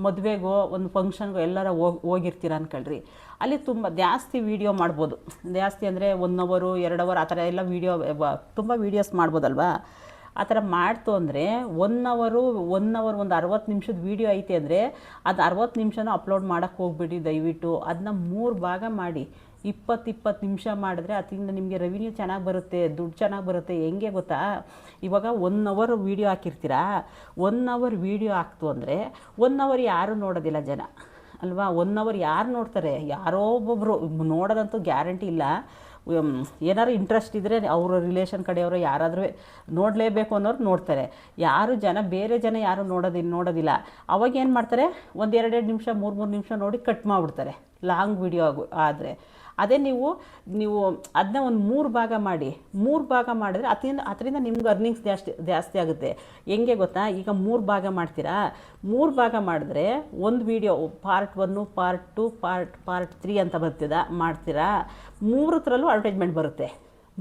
ಮದುವೆಗೋ ಒಂದು ಫಂಕ್ಷನ್ಗೋ ಎಲ್ಲಾರ ಹೋಗಿರ್ತೀರ ಅಂದ್ಕೊಳ್ರಿ, ಅಲ್ಲಿ ತುಂಬ ಜಾಸ್ತಿ ವೀಡಿಯೋ ಮಾಡ್ಬೋದು. ಜಾಸ್ತಿ ಅಂದರೆ 1 ಅವರು 2 ಅವರ್ ಆ ಥರ ಎಲ್ಲ ತುಂಬ ವೀಡಿಯೋಸ್ ಮಾಡ್ಬೋದಲ್ವಾ? ಆ ಥರ ಮಾಡ್ತು ಅಂದರೆ 1 ಅವರು ಒಂದು 60 ನಿಮಿಷದ ವೀಡಿಯೋ ಐತೆ ಅಂದರೆ ಅದು 60 ನಿಮಿಷನೂ ಅಪ್ಲೋಡ್ ಮಾಡೋಕ್ಕೆ ಹೋಗ್ಬಿಡಿ ದಯವಿಟ್ಟು. ಅದನ್ನ 3 ಭಾಗ ಮಾಡಿ 20 ನಿಮಿಷ ಮಾಡಿದ್ರೆ ಅದರಿಂದ ನಿಮಗೆ ರೆವಿನ್ಯೂ ಚೆನ್ನಾಗಿ ಬರುತ್ತೆ, ದುಡ್ಡು ಚೆನ್ನಾಗಿ ಬರುತ್ತೆ. ಹೆಂಗೆ ಗೊತ್ತಾ, ಇವಾಗ 1 ಅವರ್ ವೀಡಿಯೋ ಹಾಕಿರ್ತೀರಾ, 1 ಅವರ್ ವೀಡಿಯೋ ಹಾಕ್ತು ಅಂದರೆ 1 ಅವರ್ ಯಾರೂ ನೋಡೋದಿಲ್ಲ ಜನ ಅಲ್ವಾ? 1 ಅವರ್ ಯಾರು ನೋಡ್ತಾರೆ? ಯಾರೋ ಒಬ್ಬೊಬ್ಬರು, ನೋಡೋದಂತೂ ಗ್ಯಾರಂಟಿ ಇಲ್ಲ. ಏನಾದ್ರು ಇಂಟ್ರೆಸ್ಟ್ ಇದ್ದರೆ ಅವರ ರಿಲೇಷನ್ ಕಡೆಯವರು ಯಾರಾದರೂ ನೋಡಲೇಬೇಕು ಅನ್ನೋರು ನೋಡ್ತಾರೆ. ಬೇರೆ ಜನ ಯಾರು ನೋಡೋದಿಲ್ಲ. ಅವಾಗ ಏನು ಮಾಡ್ತಾರೆ, 1-2 ನಿಮಿಷ 3 ನಿಮಿಷ ನೋಡಿ ಕಟ್ ಮಾಡಿಬಿಡ್ತಾರೆ ಲಾಂಗ್ ವೀಡಿಯೋ ಆದರೆ. ಅದೇ ನೀವು ಅದನ್ನ ಒಂದು 3 ಭಾಗ ಮಾಡಿ, 3 ಭಾಗ ಮಾಡಿದ್ರೆ ಅದರಿಂದ ನಿಮ್ಗೆ ಅರ್ನಿಂಗ್ಸ್ ಜಾಸ್ತಿ ಆಗುತ್ತೆ. ಹೆಂಗೆ ಗೊತ್ತಾ, ಈಗ 3 ಭಾಗ ಮಾಡ್ತೀರಾ, 3 ಭಾಗ ಮಾಡಿದ್ರೆ ಒಂದು ವೀಡಿಯೋ ಪಾರ್ಟ್ 1, ಪಾರ್ಟ್ 2, ಪಾರ್ಟ್ 3 ಅಂತ ಮಾಡ್ತೀರಾ. 3 ಅಡ್ವರ್ಟೈಸ್ಮೆಂಟ್ ಬರುತ್ತೆ.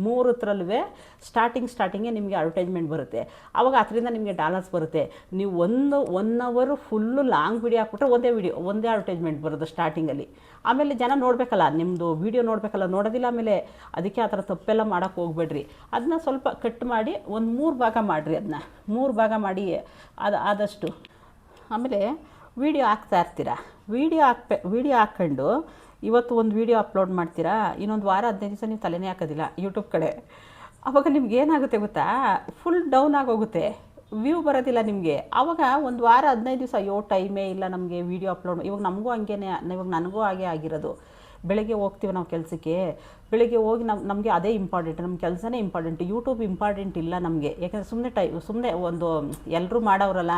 3 ಸ್ಟಾರ್ಟಿಂಗೇ ನಿಮಗೆ ಅಡ್ವರ್ಟೈಸ್ಮೆಂಟ್ ಬರುತ್ತೆ. ಆವಾಗ ಅದರಿಂದ ನಿಮಗೆ ಡಾಲರ್ಸ್ ಬರುತ್ತೆ. ನೀವು 1 ಅವರು ಫುಲ್ಲು ಲಾಂಗ್ ವೀಡಿಯೋ ಹಾಕ್ಬಿಟ್ರೆ ಒಂದೇ ಅಡ್ವರ್ಟೈಸ್ಮೆಂಟ್ ಬರೋದು ಸ್ಟಾರ್ಟಿಂಗಲ್ಲಿ. ಆಮೇಲೆ ಜನ ನೋಡಬೇಕಲ್ಲ, ನಿಮ್ಮದು ವೀಡಿಯೋ ನೋಡಬೇಕಲ್ಲ, ನೋಡೋದಿಲ್ಲ. ಆಮೇಲೆ ಅದಕ್ಕೆ ಆ ಥರ ತಪ್ಪೆಲ್ಲ ಮಾಡೋಕ್ಕೆ ಹೋಗ್ಬೇಡ್ರಿ. ಅದನ್ನ ಸ್ವಲ್ಪ ಕಟ್ ಮಾಡಿ ಒಂದು 3 ಭಾಗ ಮಾಡಿರಿ. ಅದನ್ನ 3 ಭಾಗ ಮಾಡಿ ಆದಷ್ಟು. ಆಮೇಲೆ ವೀಡಿಯೋ ಹಾಕ್ತಾ ಇರ್ತೀರಾ, ವೀಡಿಯೋ ಹಾಕ್ಕೊಂಡು ಇವತ್ತು ಒಂದು ವೀಡಿಯೋ ಅಪ್ಲೋಡ್ ಮಾಡ್ತೀರಾ, ಇನ್ನೊಂದು ವಾರ 15 ದಿವಸ ನೀವು ತಲೆನೇ ಹಾಕೋದಿಲ್ಲ ಯೂಟ್ಯೂಬ್ ಕಡೆ. ಆವಾಗ ನಿಮ್ಗೆ ಏನಾಗುತ್ತೆ ಗೊತ್ತಾ, ಫುಲ್ ಡೌನ್ ಆಗೋಗುತ್ತೆ, ವ್ಯೂ ಬರೋದಿಲ್ಲ ನಿಮಗೆ. ಆವಾಗ ಒಂದು ವಾರ 15 ದಿವಸ ಟೈಮೇ ಇಲ್ಲ ನಮಗೆ ವೀಡಿಯೋ ಅಪ್ಲೋಡ್. ಇವಾಗ ನನಗೂ ಹಾಗೆ ಆಗಿರೋದು. ಬೆಳಗ್ಗೆ ಹೋಗ್ತೀವಿ ನಾವು ಕೆಲಸಕ್ಕೆ, ಬೆಳಗ್ಗೆ ಹೋಗಿ ನಮಗೆ ಅದೇ ಇಂಪಾರ್ಟೆಂಟ್, ನಮ್ಮ ಕೆಲಸನೇ ಇಂಪಾರ್ಟೆಂಟ್, ಯೂಟ್ಯೂಬ್ ಇಂಪಾರ್ಟೆಂಟ್ ಇಲ್ಲ ನಮಗೆ. ಯಾಕಂದರೆ ಸುಮ್ಮನೆ ಒಂದು ಎಲ್ಲರೂ ಮಾಡೋರಲ್ಲ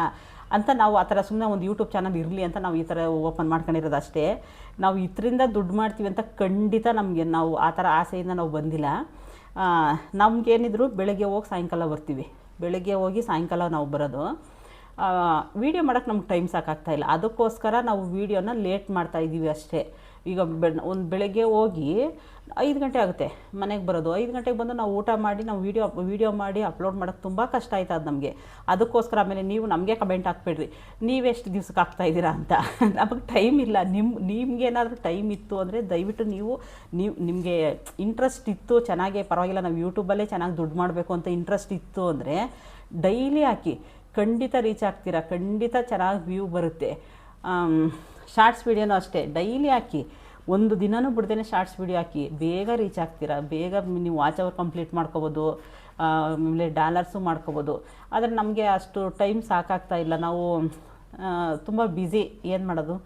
ಅಂತ ನಾವು ಆ ಥರ ಸುಮ್ಮನೆ ಒಂದು ಯೂಟ್ಯೂಬ್ ಚಾನಲ್ ಇರಲಿ ಅಂತ ನಾವು ಈ ಥರ ಓಪನ್ ಮಾಡ್ಕೊಂಡಿರೋದು ಅಷ್ಟೇ. ನಾವು ಇದರಿಂದ ದುಡ್ಡು ಮಾಡ್ತೀವಿ ಅಂತ ಖಂಡಿತ ನಾವು ಆ ಥರ ಆಸೆಯಿಂದ ನಾವು ಬಂದಿಲ್ಲ. ನಮಗೇನಿದ್ರು ಬೆಳಗ್ಗೆ ಹೋಗಿ ಸಾಯಂಕಾಲ ಬರ್ತೀವಿ, ಬೆಳಗ್ಗೆ ಹೋಗಿ ಸಾಯಂಕಾಲ ನಾವು ಬರೋದು. ವೀಡಿಯೋ ಮಾಡೋಕ್ಕೆ ನಮ್ಗೆ ಟೈಮ್ ಸಾಕಾಗ್ತಾಯಿಲ್ಲ, ಅದಕ್ಕೋಸ್ಕರ ನಾವು ವೀಡಿಯೋನ ಲೇಟ್ ಮಾಡ್ತಾಯಿದ್ದೀವಿ ಅಷ್ಟೇ. ಈಗ ಒಂದು ಬೆಳಗ್ಗೆ ಹೋಗಿ 5 ಗಂಟೆ ಆಗುತ್ತೆ ಮನೆಗೆ ಬರೋದು. 5 ಗಂಟೆಗೆ ಬಂದು ನಾವು ಊಟ ಮಾಡಿ ನಾವು ವೀಡಿಯೋ ಮಾಡಿ ಅಪ್ಲೋಡ್ ಮಾಡೋಕ್ಕೆ ತುಂಬ ಕಷ್ಟ ಆಯ್ತು ಅದು ನಮಗೆ. ಅದಕ್ಕೋಸ್ಕರ ಆಮೇಲೆ ನೀವು ನಮಗೆ ಕಮೆಂಟ್ ಹಾಕ್ಬೇಡ್ರಿ ನೀವೆಷ್ಟು ದಿವ್ಸಕ್ಕೆ ಹಾಕ್ತಾಯಿದ್ದೀರಾ ಅಂತ. ನಮಗೆ ಟೈಮ್ ಇಲ್ಲ. ನಿಮ್ಗೇನಾದರೂ ಟೈಮ್ ಇತ್ತು ಅಂದರೆ ದಯವಿಟ್ಟು ನಿಮಗೆ ಇಂಟ್ರೆಸ್ಟ್ ಇತ್ತು, ಚೆನ್ನಾಗೇ ಪರವಾಗಿಲ್ಲ ನಾವು ಯೂಟ್ಯೂಬಲ್ಲೇ ಚೆನ್ನಾಗಿ ದುಡ್ಡು ಮಾಡಬೇಕು ಅಂತ ಇಂಟ್ರೆಸ್ಟ್ ಇತ್ತು ಅಂದರೆ ಡೈಲಿ ಹಾಕಿ, ಖಂಡಿತ ರೀಚ್ ಆಗ್ತೀರಾ, ಖಂಡಿತ ಚೆನ್ನಾಗಿ ವ್ಯೂ ಬರುತ್ತೆ. ಶಾರ್ಟ್ಸ್ ವೀಡಿಯೋನೂ ಅಷ್ಟೇ, ಡೈಲಿ ಹಾಕಿ, ಒಂದು ದಿನವೂ ಬಿಡ್ದೇ ಶಾರ್ಟ್ಸ್ ವೀಡಿಯೋ ಹಾಕಿ, ಬೇಗ ರೀಚ್ ಆಗ್ತೀರಾ, ಬೇಗ ನೀವು ವಾಚ್ ಅವರ್ ಕಂಪ್ಲೀಟ್ ಮಾಡ್ಕೋಬೋದು, ಆಮೇಲೆ ಡಾಲರ್ಸು ಮಾಡ್ಕೋಬೋದು. ಆದರೆ ನಮಗೆ ಅಷ್ಟು ಟೈಮ್ ಸಾಕಾಗ್ತಾ ಇಲ್ಲ, ನಾವು ತುಂಬ ಬ್ಯುಸಿ, ಏನು ಮಾಡೋದು,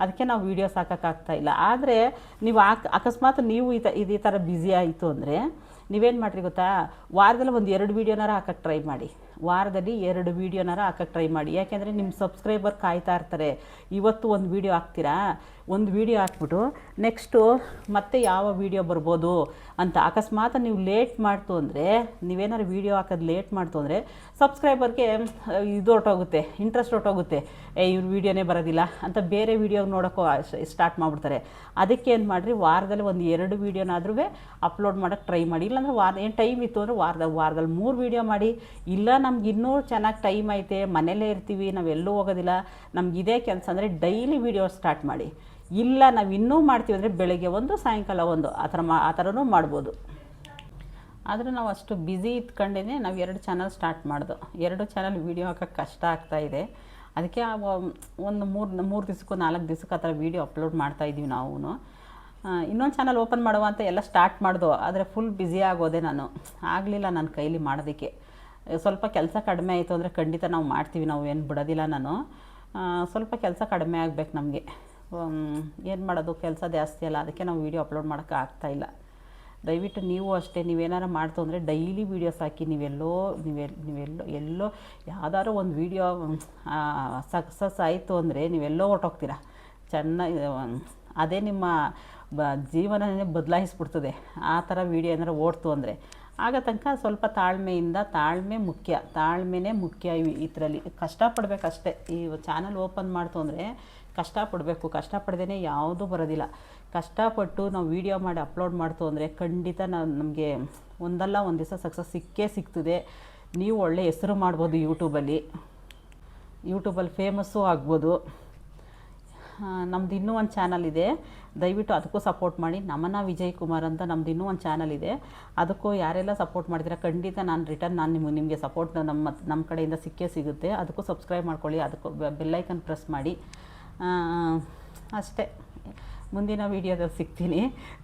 ಅದಕ್ಕೆ ನಾವು ವೀಡಿಯೋಸ್ ಹಾಕೋಕ್ಕಾಗ್ತಾಯಿಲ್ಲ. ಆದರೆ ನೀವು ಅಕಸ್ಮಾತ್ ನೀವು ಈ ಥರ ಬ್ಯುಸಿ ಆಯಿತು ಅಂದರೆ ನೀವೇನು ಮಾಡಿರಿ ಗೊತ್ತಾ, ವಾರದಲ್ಲಿ ಒಂದು 2 ವೀಡಿಯೋನಾರ ಹಾಕೋಕ್ಕೆ ಟ್ರೈ ಮಾಡಿ. ವಾರದಲ್ಲಿ 2 ವೀಡಿಯೋನಾರ ಹಾಕೋಕ್ಕೆ ಟ್ರೈ ಮಾಡಿ. ಯಾಕೆಂದರೆ ನಿಮ್ಮ ಸಬ್ಸ್ಕ್ರೈಬರ್ ಕಾಯ್ತಾ ಇರ್ತಾರೆ. ಇವತ್ತು ಒಂದು ವೀಡಿಯೋ ಹಾಕ್ತೀರಾ, ಒಂದು ವೀಡಿಯೋ ಹಾಕ್ಬಿಟ್ಟು ನೆಕ್ಸ್ಟು ಮತ್ತೆ ಯಾವ ವೀಡಿಯೋ ಬರ್ಬೋದು ಅಂತ. ಅಕಸ್ಮಾತ್ ನೀವು ಲೇಟ್ ಮಾಡ್ತು ಅಂದರೆ, ನೀವೇನಾದ್ರು ವೀಡಿಯೋ ಹಾಕೋದು ಲೇಟ್ ಮಾಡ್ತು ಅಂದರೆ ಸಬ್ಸ್ಕ್ರೈಬರ್ಗೆ ಇದು ಹೊರಟೋಗುತ್ತೆ, ಇಂಟ್ರೆಸ್ಟ್ ಹೊರಟೋಗುತ್ತೆ. ಇವ್ರ ವೀಡಿಯೋನೇ ಬರೋದಿಲ್ಲ ಅಂತ ಬೇರೆ ವೀಡಿಯೋ ನೋಡೋಕ್ಕೋ ಸ್ಟಾರ್ಟ್ ಮಾಡಿಬಿಡ್ತಾರೆ. ಅದಕ್ಕೆ ಏನು ಮಾಡಿರಿ, ವಾರದಲ್ಲಿ ಒಂದು 2 ವೀಡಿಯೋನಾದ್ರೂ ಅಪ್ಲೋಡ್ ಮಾಡೋಕ್ಕೆ ಟ್ರೈ ಮಾಡಿ. ಇಲ್ಲಾಂದರೆ ಏನು ಟೈಮ್ ಇತ್ತು ಅಂದರೆ ವಾರದಲ್ಲಿ 3 ವೀಡಿಯೋ ಮಾಡಿ. ಇಲ್ಲ ನಮ್ಗೆ ಇನ್ನೂ ಚೆನ್ನಾಗಿ ಟೈಮ್ ಐತೆ, ಮನೇಲೇ ಇರ್ತೀವಿ, ನಾವೆಲ್ಲೂ ಹೋಗೋದಿಲ್ಲ, ನಮ್ಗೆ ಇದೇ ಕೆಲಸ ಅಂದರೆ ಡೈಲಿ ವೀಡಿಯೋ ಸ್ಟಾರ್ಟ್ ಮಾಡಿ. ಇಲ್ಲ ನಾವು ಇನ್ನೂ ಮಾಡ್ತೀವಿ ಅಂದರೆ ಬೆಳಗ್ಗೆ ಒಂದು ಸಾಯಂಕಾಲ ಒಂದು ಆ ಥರನೂ ಮಾಡ್ಬೋದು. ಆದರೆ ನಾವು ಅಷ್ಟು ಬ್ಯುಸಿ ಇಟ್ಕೊಂಡೇ ನಾವು 2 ಚಾನಲ್ ಸ್ಟಾರ್ಟ್ ಮಾಡ್ದು. 2 ಚಾನಲ್ ವೀಡಿಯೋ ಹಾಕೋಕ್ಕೆ ಕಷ್ಟ ಆಗ್ತಾಯಿದೆ. ಅದಕ್ಕೆ ಒಂದು 3 ದಿವಸಕ್ಕೂ 4 ದಿವಸಕ್ಕೆ ಆ ಥರ ವೀಡಿಯೋ ಅಪ್ಲೋಡ್ ಮಾಡ್ತಾಯಿದ್ದೀವಿ ನಾವು. ಇನ್ನೊಂದು ಚಾನಲ್ ಓಪನ್ ಮಾಡುವ ಅಂತ ಎಲ್ಲ ಸ್ಟಾರ್ಟ್ ಮಾಡ್ದು, ಆದರೆ ಫುಲ್ ಬ್ಯುಸಿ ಆಗೋದೆ ನಾನು, ಆಗಲಿಲ್ಲ ನನ್ನ ಕೈಲಿ ಮಾಡೋದಕ್ಕೆ. ಸ್ವಲ್ಪ ಕೆಲಸ ಕಡಿಮೆ ಆಯಿತು ಅಂದರೆ ಖಂಡಿತ ನಾವು ಮಾಡ್ತೀವಿ, ನಾವು ಏನು ಬಿಡೋದಿಲ್ಲ. ನಾನು ಸ್ವಲ್ಪ ಕೆಲಸ ಕಡಿಮೆ ಆಗಬೇಕು ನಮಗೆ, ಏನು ಮಾಡೋದು, ಕೆಲಸ ಜಾಸ್ತಿ ಅಲ್ಲ, ಅದಕ್ಕೆ ನಾವು ವೀಡಿಯೋ ಅಪ್ಲೋಡ್ ಮಾಡೋಕ್ಕೆ ಆಗ್ತಾಯಿಲ್ಲ. ದಯವಿಟ್ಟು ನೀವು ಅಷ್ಟೇ, ನೀವೇನಾರು ಮಾಡ್ತು ಅಂದರೆ ಡೈಲಿ ವೀಡಿಯೋಸ್ ಹಾಕಿ. ನೀವೆಲ್ಲೋ ಯಾವ್ದಾದ್ರು ಒಂದು ವೀಡಿಯೋ ಸಕ್ಸಸ್ ಆಯಿತು ಅಂದರೆ ನೀವೆಲ್ಲೋ ಹೊರಟೋಗ್ತೀರಾ ಚೆನ್ನಾಗಿ. ಅದೇ ನಿಮ್ಮ ಜೀವನನೇ ಬದಲಾಯಿಸ್ಬಿಡ್ತದೆ ಆ ಥರ ವೀಡಿಯೋ ಏನಾರು ಓಡ್ತು ಅಂದರೆ. ಆಗ ತನಕ ಸ್ವಲ್ಪ ತಾಳ್ಮೆ ಮುಖ್ಯ, ತಾಳ್ಮೆನೇ ಮುಖ್ಯ ಇದರಲ್ಲಿ. ಕಷ್ಟಪಡಬೇಕಷ್ಟೇ. ಈ ಚಾನಲ್ ಓಪನ್ ಮಾಡ್ತು ಅಂದರೆ ಕಷ್ಟಪಡಬೇಕು, ಕಷ್ಟಪಡ್ದೇ ಯಾವುದೂ ಬರೋದಿಲ್ಲ. ಕಷ್ಟಪಟ್ಟು ನಾವು ವೀಡಿಯೋ ಮಾಡಿ ಅಪ್ಲೋಡ್ ಮಾಡ್ತು ಅಂದರೆ ಖಂಡಿತ ನಮಗೆ ಒಂದಲ್ಲ ಒಂದು ದಿವಸ ಸಕ್ಸಸ್ ಸಿಗ್ತದೆ. ನೀವು ಒಳ್ಳೆ ಹೆಸರು ಮಾಡ್ಬೋದು ಯೂಟ್ಯೂಬಲ್ಲಿ ಫೇಮಸ್ಸು ಆಗ್ಬೋದು. ನಮ್ದು ಇನ್ನೂ ಒಂದು ಚಾನಲ್ ಇದೆ, ದಯವಿಟ್ಟು ಅದಕ್ಕೂ ಸಪೋರ್ಟ್ ಮಾಡಿ. ನಮನ ವಿಜಯ್ ಕುಮಾರ್ ಅಂತ ನಮ್ದು ಇನ್ನೂ ಒಂದು ಚಾನಲ್ ಇದೆ. ಅದಕ್ಕೂ ಯಾರೆಲ್ಲ ಸಪೋರ್ಟ್ ಮಾಡಿದ್ರೆ ಖಂಡಿತ ನಾನು ನಿಮಗೆ ಸಪೋರ್ಟ್ ನಮ್ಮ ಕಡೆಯಿಂದ ಸಿಗುತ್ತೆ. ಅದಕ್ಕೂ ಸಬ್ಸ್ಕ್ರೈಬ್ ಮಾಡ್ಕೊಳ್ಳಿ, ಅದಕ್ಕೂ ಬೆಲ್ಲೈಕನ್ ಪ್ರೆಸ್ ಮಾಡಿ. ಅಷ್ಟೇ. ಮುಂದಿನ ವೀಡಿಯೋದಲ್ಲಿ ಸಿಗ್ತೀನಿ.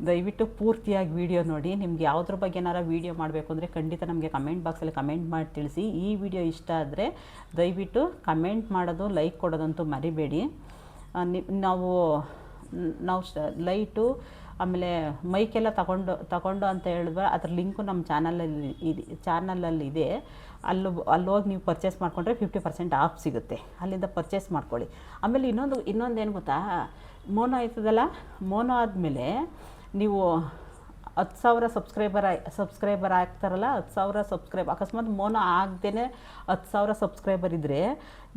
ದಯವಿಟ್ಟು ಪೂರ್ತಿಯಾಗಿ ವೀಡಿಯೋ ನೋಡಿ. ನಿಮ್ಗೆ ಯಾವುದ್ರ ಬಗ್ಗೆ ಏನಾರು ವೀಡಿಯೋ ಮಾಡಬೇಕು ಅಂದರೆ ಖಂಡಿತ ನಮಗೆ ಕಮೆಂಟ್ ಬಾಕ್ಸಲ್ಲಿ ಕಮೆಂಟ್ ಮಾಡಿ ತಿಳಿಸಿ. ಈ ವಿಡಿಯೋ ಇಷ್ಟ ಆದರೆ ದಯವಿಟ್ಟು ಕಮೆಂಟ್ ಮಾಡೋದು, ಲೈಕ್ ಕೊಡೋದಂತೂ ಮರಿಬೇಡಿ. ನಾವು ಲೈಟು ಆಮೇಲೆ ಮೈಕೆಲ್ಲ ತಗೊಂಡು ಅಂತ ಹೇಳಿದ್ರೆ ಅದ್ರ ಲಿಂಕು ನಮ್ಮ ಚಾನಲಲ್ಲಿ ಇದೆ. ಅಲ್ಲೋಗಿ ನೀವು ಪರ್ಚೇಸ್ ಮಾಡಿಕೊಂಡ್ರೆ 50% ಆಫ್ ಸಿಗುತ್ತೆ. ಅಲ್ಲಿಂದ ಪರ್ಚೇಸ್ ಮಾಡ್ಕೊಳ್ಳಿ. ಆಮೇಲೆ ಇನ್ನೊಂದೇನು ಗೊತ್ತಾ, ಮೋನೋ ಆಯ್ತದಲ್ಲ, ಮೋನೋ ಆದಮೇಲೆ ನೀವು 10,000 ಸಬ್ಸ್ಕ್ರೈಬರ್ ಆಗ್ತಾರಲ್ಲ, 10,000 ಸಬ್ಸ್ಕ್ರೈಬ್ ಅಕಸ್ಮಾತ್ ಮೋನೋ ಆಗದೇ 10,000 ಸಬ್ಸ್ಕ್ರೈಬರ್ ಇದ್ದರೆ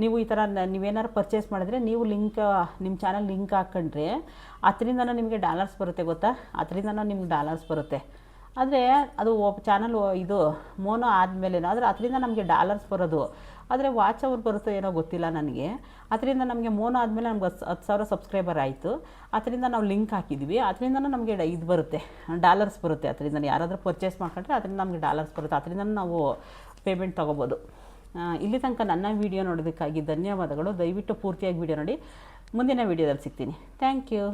ನೀವು ಈ ಥರ ನೀವೇನಾರು ಪರ್ಚೇಸ್ ಮಾಡಿದ್ರೆ ನೀವು ನಿಮ್ಮ ಚಾನಲ್ ಲಿಂಕ್ ಹಾಕ್ಕೊಂಡ್ರೆ ಅದರಿಂದನೂ ನಿಮಗೆ ಡಾಲರ್ಸ್ ಬರುತ್ತೆ ಗೊತ್ತಾ, ಅದರಿಂದನೂ ನಿಮ್ಗೆ ಡಾಲರ್ಸ್ ಬರುತ್ತೆ. ಆದರೆ ಅದು ಚಾನಲ್ ಇದು ಮೋನೋ ಆದಮೇಲೆ ಆದರೆ ಅದರಿಂದ ನಮಗೆ ಡಾಲರ್ಸ್ ಬರೋದು. ಆದರೆ ವಾಚ್ ಅವರ್ ಬರುತ್ತೋ ಏನೋ ಗೊತ್ತಿಲ್ಲ ನನಗೆ. ಅದರಿಂದ ನಮಗೆ ಮೋನೋ ಆದಮೇಲೆ ನಮ್ಗೆ 10,000 ಸಬ್ಸ್ಕ್ರೈಬರ್ ಆಯಿತು. ಅದರಿಂದ ನಾವು ಲಿಂಕ್ ಹಾಕಿದ್ವಿ, ಅದರಿಂದನೂ ನಮಗೆ ಇದು ಬರುತ್ತೆ, ಡಾಲರ್ಸ್ ಬರುತ್ತೆ. ಅದರಿಂದ ಯಾರಾದರೂ ಪರ್ಚೇಸ್ ಮಾಡ್ಕೊಂಡ್ರೆ ಅದರಿಂದ ನಮಗೆ ಡಾಲರ್ಸ್ ಬರುತ್ತೆ. ಅದರಿಂದ ನಾವು ಪೇಮೆಂಟ್ ತೊಗೋಬೋದು. ಇಲ್ಲಿ ತನಕ ನನ್ನ ವೀಡಿಯೋ ನೋಡೋದಕ್ಕಾಗಿ ಧನ್ಯವಾದಗಳು. ದಯವಿಟ್ಟು ಪೂರ್ತಿಯಾಗಿ ವೀಡಿಯೋ ನೋಡಿ. ಮುಂದಿನ ವೀಡಿಯೋದಲ್ಲಿ ಸಿಗ್ತೀನಿ. Thank you.